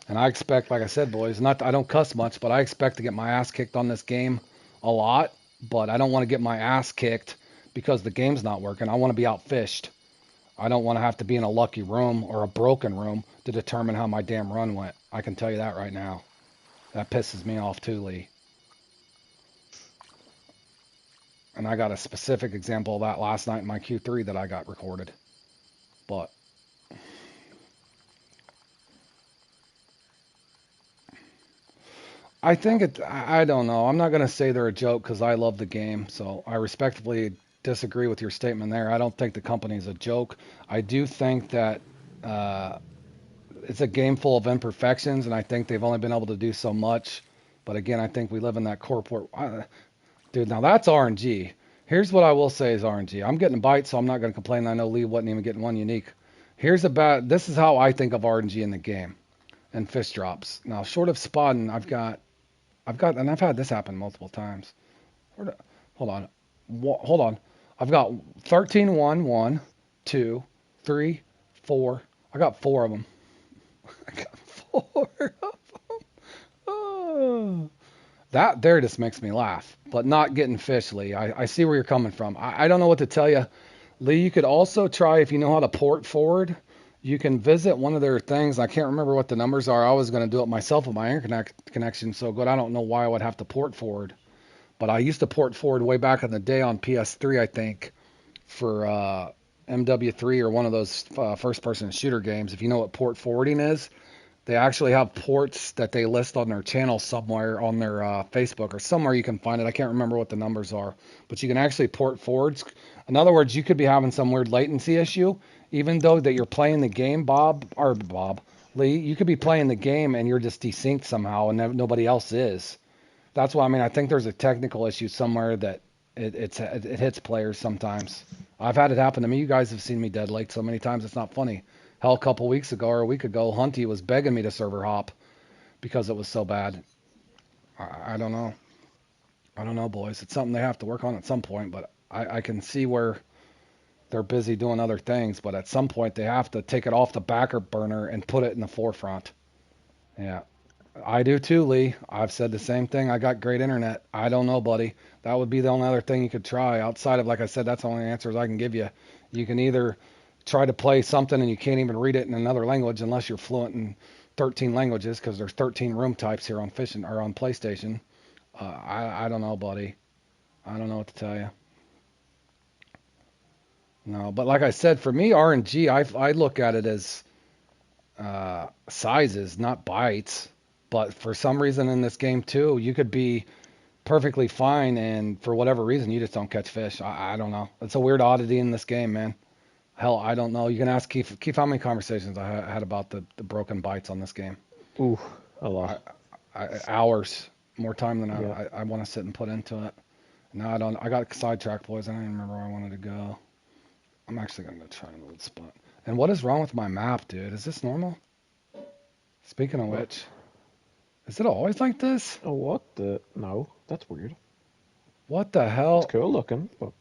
And I expect, like I said, boys, I don't cuss much, but I expect to get my ass kicked on this game a lot. But I don't want to get my ass kicked because the game's not working. I want to be outfished. I don't want to have to be in a lucky room or a broken room to determine how my damn run went. I can tell you that right now. That pisses me off too, Lee. And I got a specific example of that last night in my Q3 that I got recorded. But I think I don't know. I'm not going to say they're a joke because I love the game. So I respectfully disagree with your statement there. I don't think the company's a joke. I do think that it's a game full of imperfections, and I think they've only been able to do so much. But again, I think we live in that corporate... Dude, now that's RNG. Here's what I will say is RNG. I'm getting bites, so I'm not going to complain. I know Lee wasn't even getting one unique. This is how I think of RNG in the game and fish drops. Now, short of spotting, I've got, and I've had this happen multiple times. Hold on. I've got 13, 1, 2, 3, 4. I got 4 of them. I got 4 of them. Oh. That there just makes me laugh, but not getting fish, Lee. I see where you're coming from. I don't know what to tell you. Lee, you could also try, if you know how to port forward, you can visit one of their things. I can't remember what the numbers are. I was going to do it myself with my internet connection so good. I don't know why I would have to port forward. But I used to port forward way back in the day on PS3, I think, for MW3 or one of those first-person shooter games. If you know what port forwarding is, they actually have ports that they list on their channel somewhere on their Facebook or somewhere you can find it. I can't remember what the numbers are, but you can actually port forwards. In other words, you could be having some weird latency issue, even though that you're playing the game, Lee, you could be playing the game and you're just desynced somehow and nobody else is. That's why, I mean, I think there's a technical issue somewhere that it hits players sometimes. I've had it happen to me. You guys have seen me dead late so many times, it's not funny. Hell, a couple weeks ago or a week ago, Hunty was begging me to server hop because it was so bad. I don't know. I don't know, boys. It's something they have to work on at some point, but I can see where they're busy doing other things, but at some point they have to take it off the backer burner and put it in the forefront. Yeah. I do too, Lee. I've said the same thing. I got great internet. I don't know, buddy. That would be the only other thing you could try. Outside of, like I said, that's the only answers I can give you. You can either try to play something and you can't even read it in another language unless you're fluent in 13 languages, because there's 13 room types here on Fishing or on PlayStation. I don't know, buddy. I don't know what to tell you. No, but like I said, for me, RNG, I look at it as sizes, not bytes. But for some reason in this game too, you could be perfectly fine, and for whatever reason, you just don't catch fish. I don't know. It's a weird oddity in this game, man. Hell, I don't know. You can ask Keith. Keith, how many conversations I had about the broken bytes on this game? Ooh, a lot. Hours, more time than Yeah. I want to sit and put into it. No, I don't. I got sidetracked, boys. I don't even remember where I wanted to go. I'm actually going to try another spot. And what is wrong with my map, dude? Is this normal? Speaking of which, is it always like this? Oh, what the? No, that's weird. What the hell? It's cool looking, but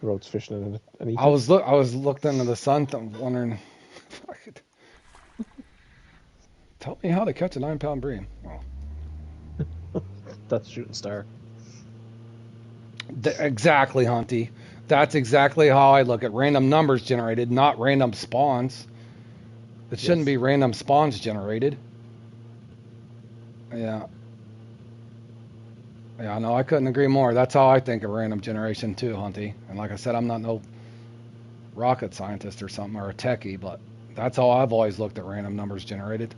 Road's fishing in it. And I was looked into the sun, wondering if I could. Tell me how to catch a 9-pound bream. Well, that's Shooting Star. Exactly, Hunty. That's exactly how I look at random numbers generated, not random spawns. It shouldn't be random spawns generated. Yeah. Yeah, no, I couldn't agree more. That's how I think of random generation too, Hunty. And like I said, I'm not no rocket scientist or something or a techie, but that's how I've always looked at random numbers generated.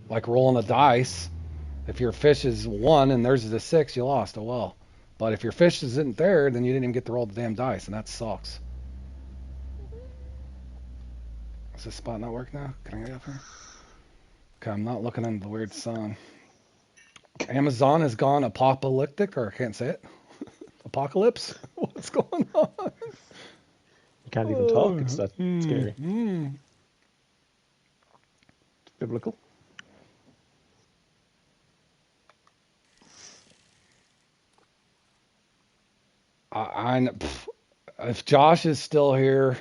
Like rolling a dice. If your fish is 1 and theirs is a 6, you lost. Oh well. But if your fish isn't there, then you didn't even get to roll the damn dice, and that sucks. Does this spot not work now? Can I get up here? Okay, I'm not looking into the weird sun. Amazon has gone apocalyptic, or I can't say it. Apocalypse? What's going on? You can't even talk. It's that scary. It's biblical. If Josh is still here,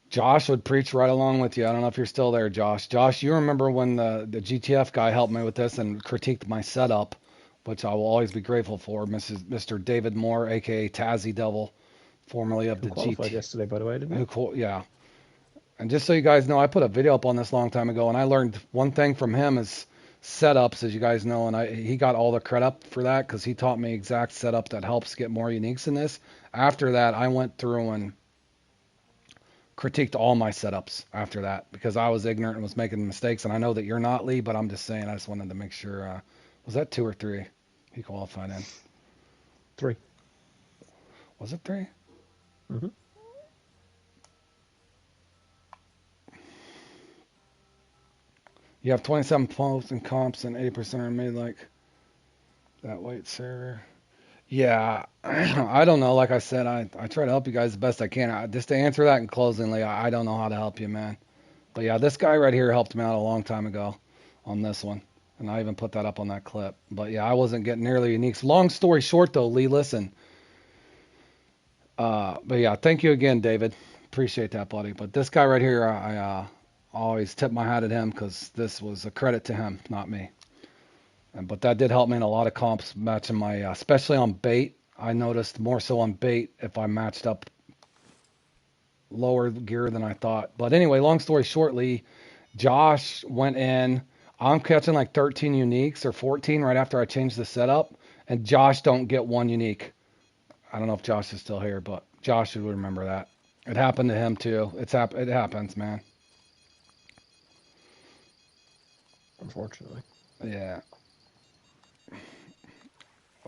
Josh would preach right along with you. I don't know if you're still there, Josh. Josh, you remember when the GTF guy helped me with this and critiqued my setup, which I will always be grateful for, Mr. David Moore, a.k.a. Tazzy Devil, formerly of the qualified yesterday, by the way, didn't you? Yeah. And just so you guys know, I put a video up on this a long time ago, and I learned one thing from him is setups, as you guys know, and he got all the credit for that because he taught me exact setup that helps get more uniques in this. After that, I went through and critiqued all my setups after that because I was ignorant and was making mistakes, and I know that you're not, Lee, but I'm just saying, I just wanted to make sure. Was that 2 or 3 he qualified in? 3. Was it 3? Mm-hmm. You have 27 posts and comps, and 80% are made like that white server. Yeah, I don't know. Like I said, I try to help you guys the best I can. Just to answer that in closing, Lee, I don't know how to help you, man. But yeah, this guy right here helped me out a long time ago on this one. And I even put that up on that clip. But yeah, I wasn't getting nearly uniques. Long story short, though, Lee, listen. But yeah, thank you again, David. Appreciate that, buddy. But this guy right here, always tip my hat at him because this was a credit to him, not me. But that did help me in a lot of comps matching my, especially on bait. I noticed more so on bait if I matched up lower gear than I thought. But anyway, long story shortly, Josh went in. I'm catching like 13 uniques or 14 right after I changed the setup, and Josh don't get one unique. I don't know if Josh is still here, but Josh would remember that. It happened to him too. It happens, man. Unfortunately. Yeah.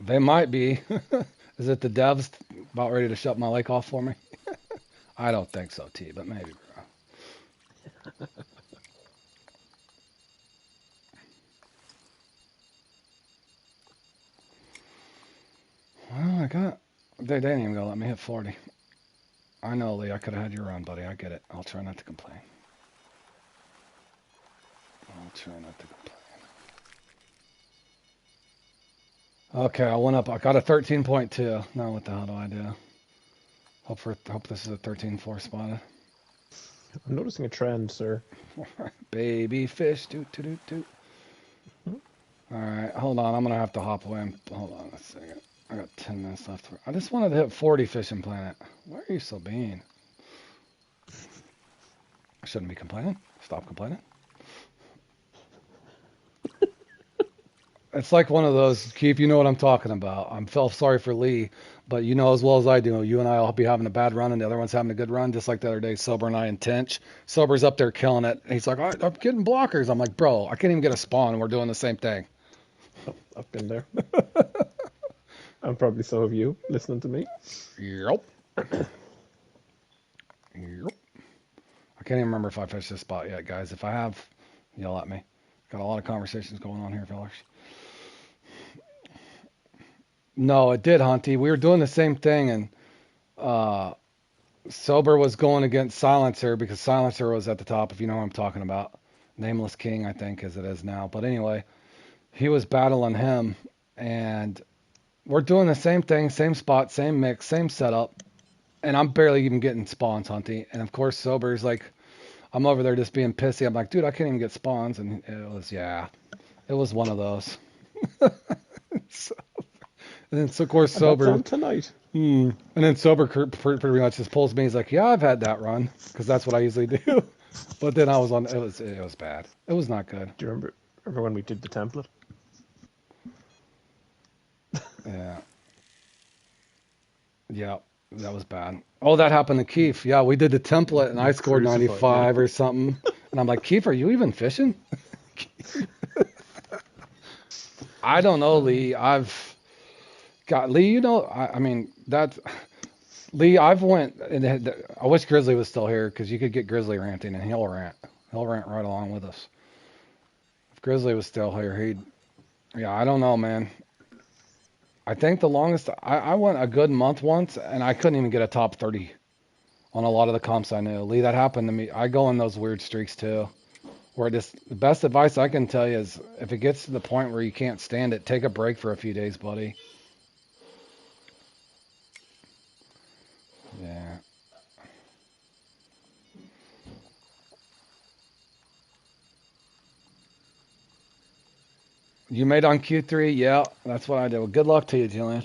They might be. Is it the devs about ready to shut my lake off for me? I don't think so, T, but maybe, bro. Well, they didn't even gonna let me hit 40. I know, Lee, I could have had your run, buddy. I get it. I'll try not to complain. Okay, I went up. I got a 13.2. Now what the hell do I do? Hope this is a 13.4 spotted. I'm noticing a trend, sir. Baby fish, toot toot toot toot. All right, hold on. I'm gonna have to hop away. Hold on a second. I got 10 minutes left. I just wanted to hit 40 fishing planet. Why are you so mean? I shouldn't be complaining. Stop complaining. It's like one of those, Keith, you know what I'm talking about. I felt sorry for Lee, but you know as well as I do, you and I will be having a bad run and the other one's having a good run, just like the other day, Sober and I and Tinch. Sober's up there killing it. And he's like, I'm getting blockers. I'm like, bro, I can't even get a spawn and we're doing the same thing. Oh, I've been there. And probably so have you, listening to me. Yep. Yep. I can't even remember if I fished this spot yet, guys. If I have, yell at me. Got a lot of conversations going on here, fellas. No, it did, Hunty. We were doing the same thing, and Sober was going against Silencer because Silencer was at the top, if you know what I'm talking about. Nameless King, I think, as it is now. But anyway, he was battling him, and we're doing the same thing, same spot, same mix, same setup, and I'm barely even getting spawns, Hunty. And of course, Sober's like, I'm over there just being pissy. I'm like, dude, I can't even get spawns. And it was one of those. And then, so, of course, Sober. That's on tonight. And then Sober pretty much just pulls me. He's like, yeah, I've had that run because that's what I usually do. But then I was on. It was bad. It was not good. Do you remember when we did the template? Yeah. Yeah, that was bad. Oh, that happened to Keith. Yeah, we did the template and I scored 95 or something. And I'm like, Keith, are you even fishing? I don't know, Lee. Lee, you know, I mean, Lee, I've went, and I wish Grizzly was still here because you could get Grizzly ranting and he'll rant. He'll rant right along with us. If Grizzly was still here, I don't know, man. I think the longest, I went a good month once and I couldn't even get a top 30 on a lot of the comps I knew. Lee, that happened to me. I go in those weird streaks too. Where the best advice I can tell you is if it gets to the point where you can't stand it, take a break for a few days, buddy. Yeah. You made on Q3? Yeah, that's what I did. Well, good luck to you, Julian.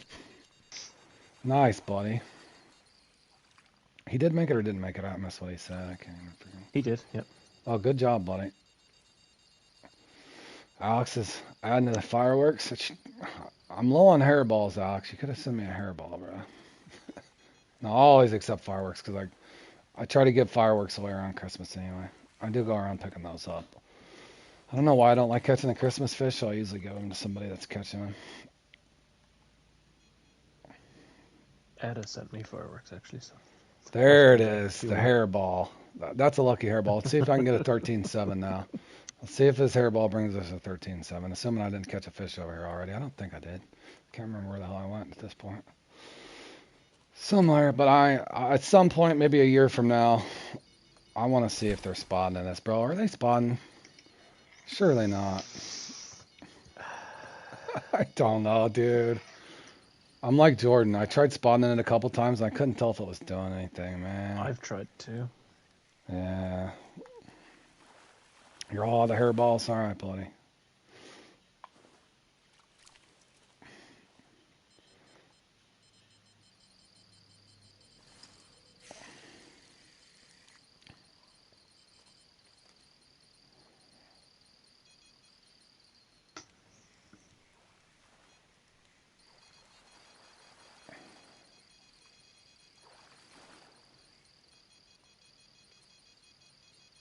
Nice, buddy. He did make it or didn't make it? I missed what he said. I can't even forget. He did, yep. Oh, good job, buddy. Alex is adding to the fireworks. I'm low on hairballs, Alex. You could have sent me a hairball, bro. No, I always accept fireworks because I try to give fireworks away around Christmas anyway. I do go around picking those up. I don't know why I don't like catching the Christmas fish, so I usually give them to somebody that's catching them. Ada sent me fireworks, actually. So. There it is, the hairball. That's a lucky hairball. Let's see if I can get a 13.7 now. Let's see if this hairball brings us a 13.7, assuming I didn't catch a fish over here already. I don't think I did. Can't remember where the hell I went at this point. Somewhere, but I at some point, maybe a year from now, I want to see if they're spotting in this, bro. Are they spotting? Surely not. I don't know, dude. I'm like Jordan. I tried spotting it a couple times, and I couldn't tell if it was doing anything, man. I've tried too. Yeah. You're all out of hairballs. All right, buddy.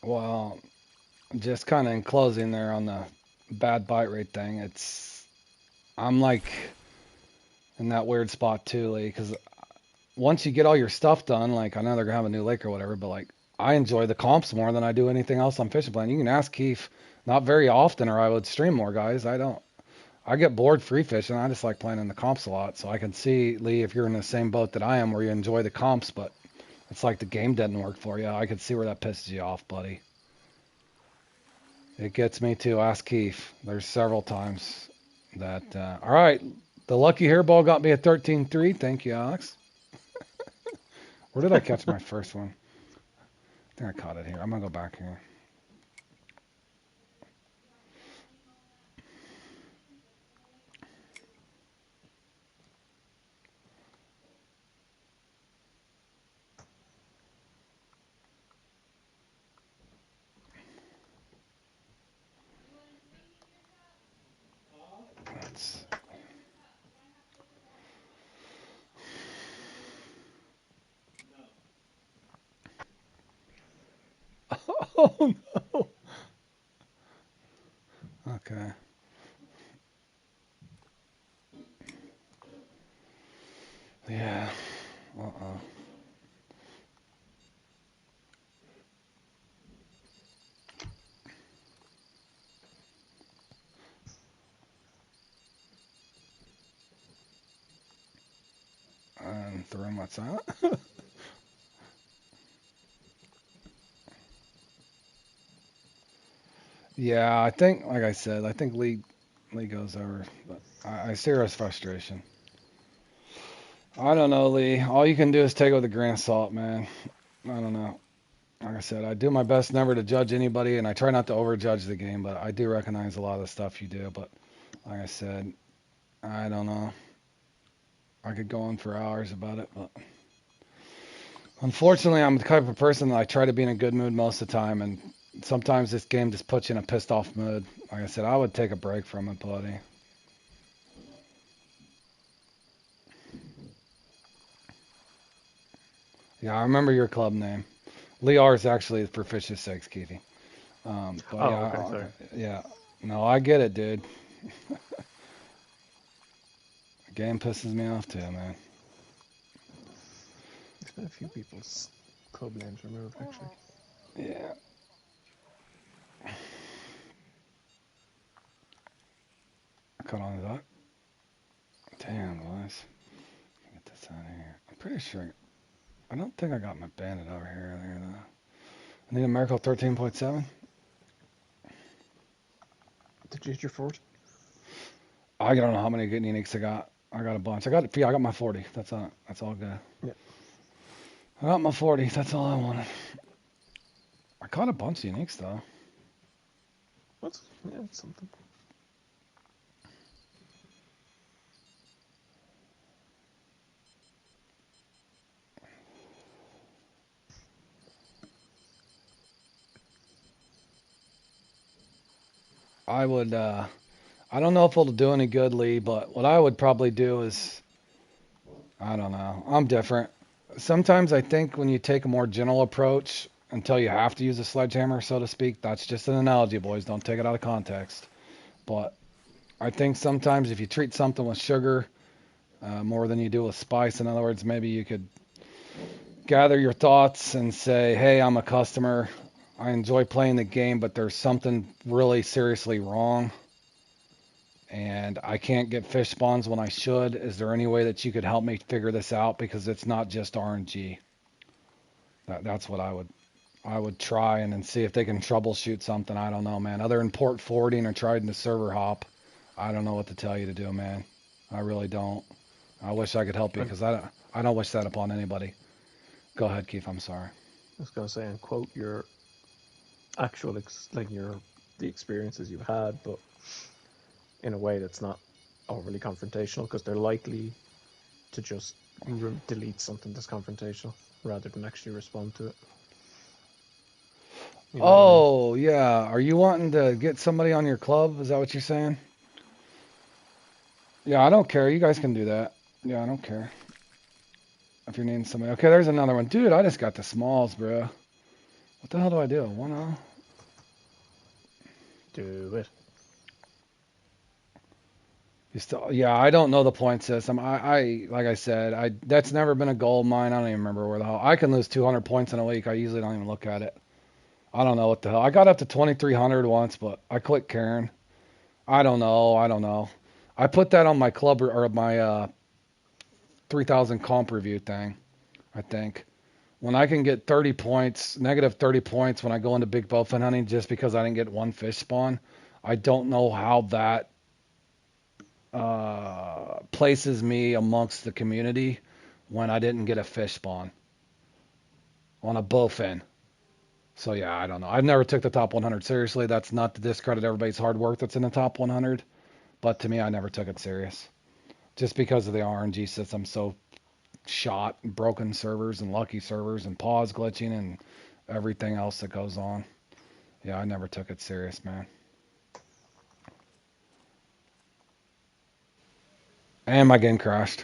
Well, just kind of in closing there on the bad bite rate thing, I'm like in that weird spot too, Lee, because once you get all your stuff done, like I know they're gonna have a new lake or whatever, but like I enjoy the comps more than I do anything else on Fishing Plan. You can ask Keith, not very often, or I would stream more, guys. I don't. I get bored free fishing. I just like playing in the comps a lot. So I can see, Lee, if you're in the same boat that I am, where you enjoy the comps, but it's like the game didn't work for you. I could see where that pisses you off, buddy. It gets me too. Ask Keith. There's several times that. All right, the lucky hairball got me a 13-3. Thank you, Alex. Where did I catch my first one? I think I caught it here. I'm gonna go back here. That's. Oh no. Okay. Yeah. Uh-oh. And the room went silent. Yeah, I think, like I said, I think Lee goes over, but I see her as frustration. I don't know, Lee. All you can do is take it with a grain of salt, man. I don't know. Like I said, I do my best never to judge anybody, and I try not to overjudge the game, but I do recognize a lot of the stuff you do. But like I said, I don't know. I could go on for hours about it, but unfortunately, I'm the type of person that I try to be in a good mood most of the time, and sometimes this game just puts you in a pissed off mood. Like I said, I would take a break from it, buddy. Yeah, I remember your club name. Lee R is actually for fish's sakes, Keithy. But Oh, yeah, okay, sorry. yeah. No, I get it, dude. The game pisses me off too, man. There's been a few people's club names removed, actually. Yeah. Cut on that. Damn, boys. Get this out of here. I'm pretty sure. I don't think I got my bandit over here earlier, though. I need a Miracle 13.7. Did you hit your fort? I don't know how many good uniques I got. I got a bunch. I got my 40. That's all good. Yeah. I got my 40. That's all I wanted. I caught a bunch of uniques though. What's yeah, it's something. I would. I don't know if it'll do any good, Lee, but what I would probably do is, I don't know. I'm different. Sometimes I think when you take a more gentle approach until you have to use a sledgehammer, so to speak, that's just an analogy, boys. Don't take it out of context. But I think sometimes if you treat something with sugar more than you do with spice, in other words, maybe you could gather your thoughts and say, hey, I'm a customer. I enjoy playing the game, but there's something really seriously wrong. And I can't get fish spawns when I should. Is there any way that you could help me figure this out? Because it's not just RNG. That's what I would try and then see if they can troubleshoot something. I don't know, man. Other than port forwarding or trying to server hop, I don't know what to tell you to do, man. I really don't. I wish I could help you because I don't wish that upon anybody. Go ahead, Keith. I'm sorry. I was gonna say, and quote your actual like your the experiences you've had, but in a way that's not overly confrontational, because they're likely to just delete something that's confrontational rather than actually respond to it. You know what I mean? Oh, yeah. Are you wanting to get somebody on your club? Is that what you're saying? Yeah, I don't care. You guys can do that. Yeah, I don't care. If you're needing somebody. Okay, there's another one. Dude, I just got the smalls, bro. What the hell do I do? 1-0? Do it. You still, yeah, I don't know the point system. Like I said, that's never been a goal of mine. I don't even remember where the hell. I can lose 200 points in a week. I usually don't even look at it. I don't know what the hell. I got up to 2,300 once, but I clicked Karen. I don't know. I put that on my club or my 3,000 comp review thing, I think. When I can get 30 points, negative 30 points when I go into big bowfin hunting just because I didn't get one fish spawn, I don't know how that places me amongst the community when I didn't get a fish spawn on a bowfin. So yeah, I don't know. I've never took the top 100 seriously. That's not to discredit everybody's hard work that's in the top 100, but to me, I never took it serious just because of the RNG system. So shot, broken servers, and lucky servers, and pause glitching, and everything else that goes on. Yeah, I never took it serious, man. And my game crashed.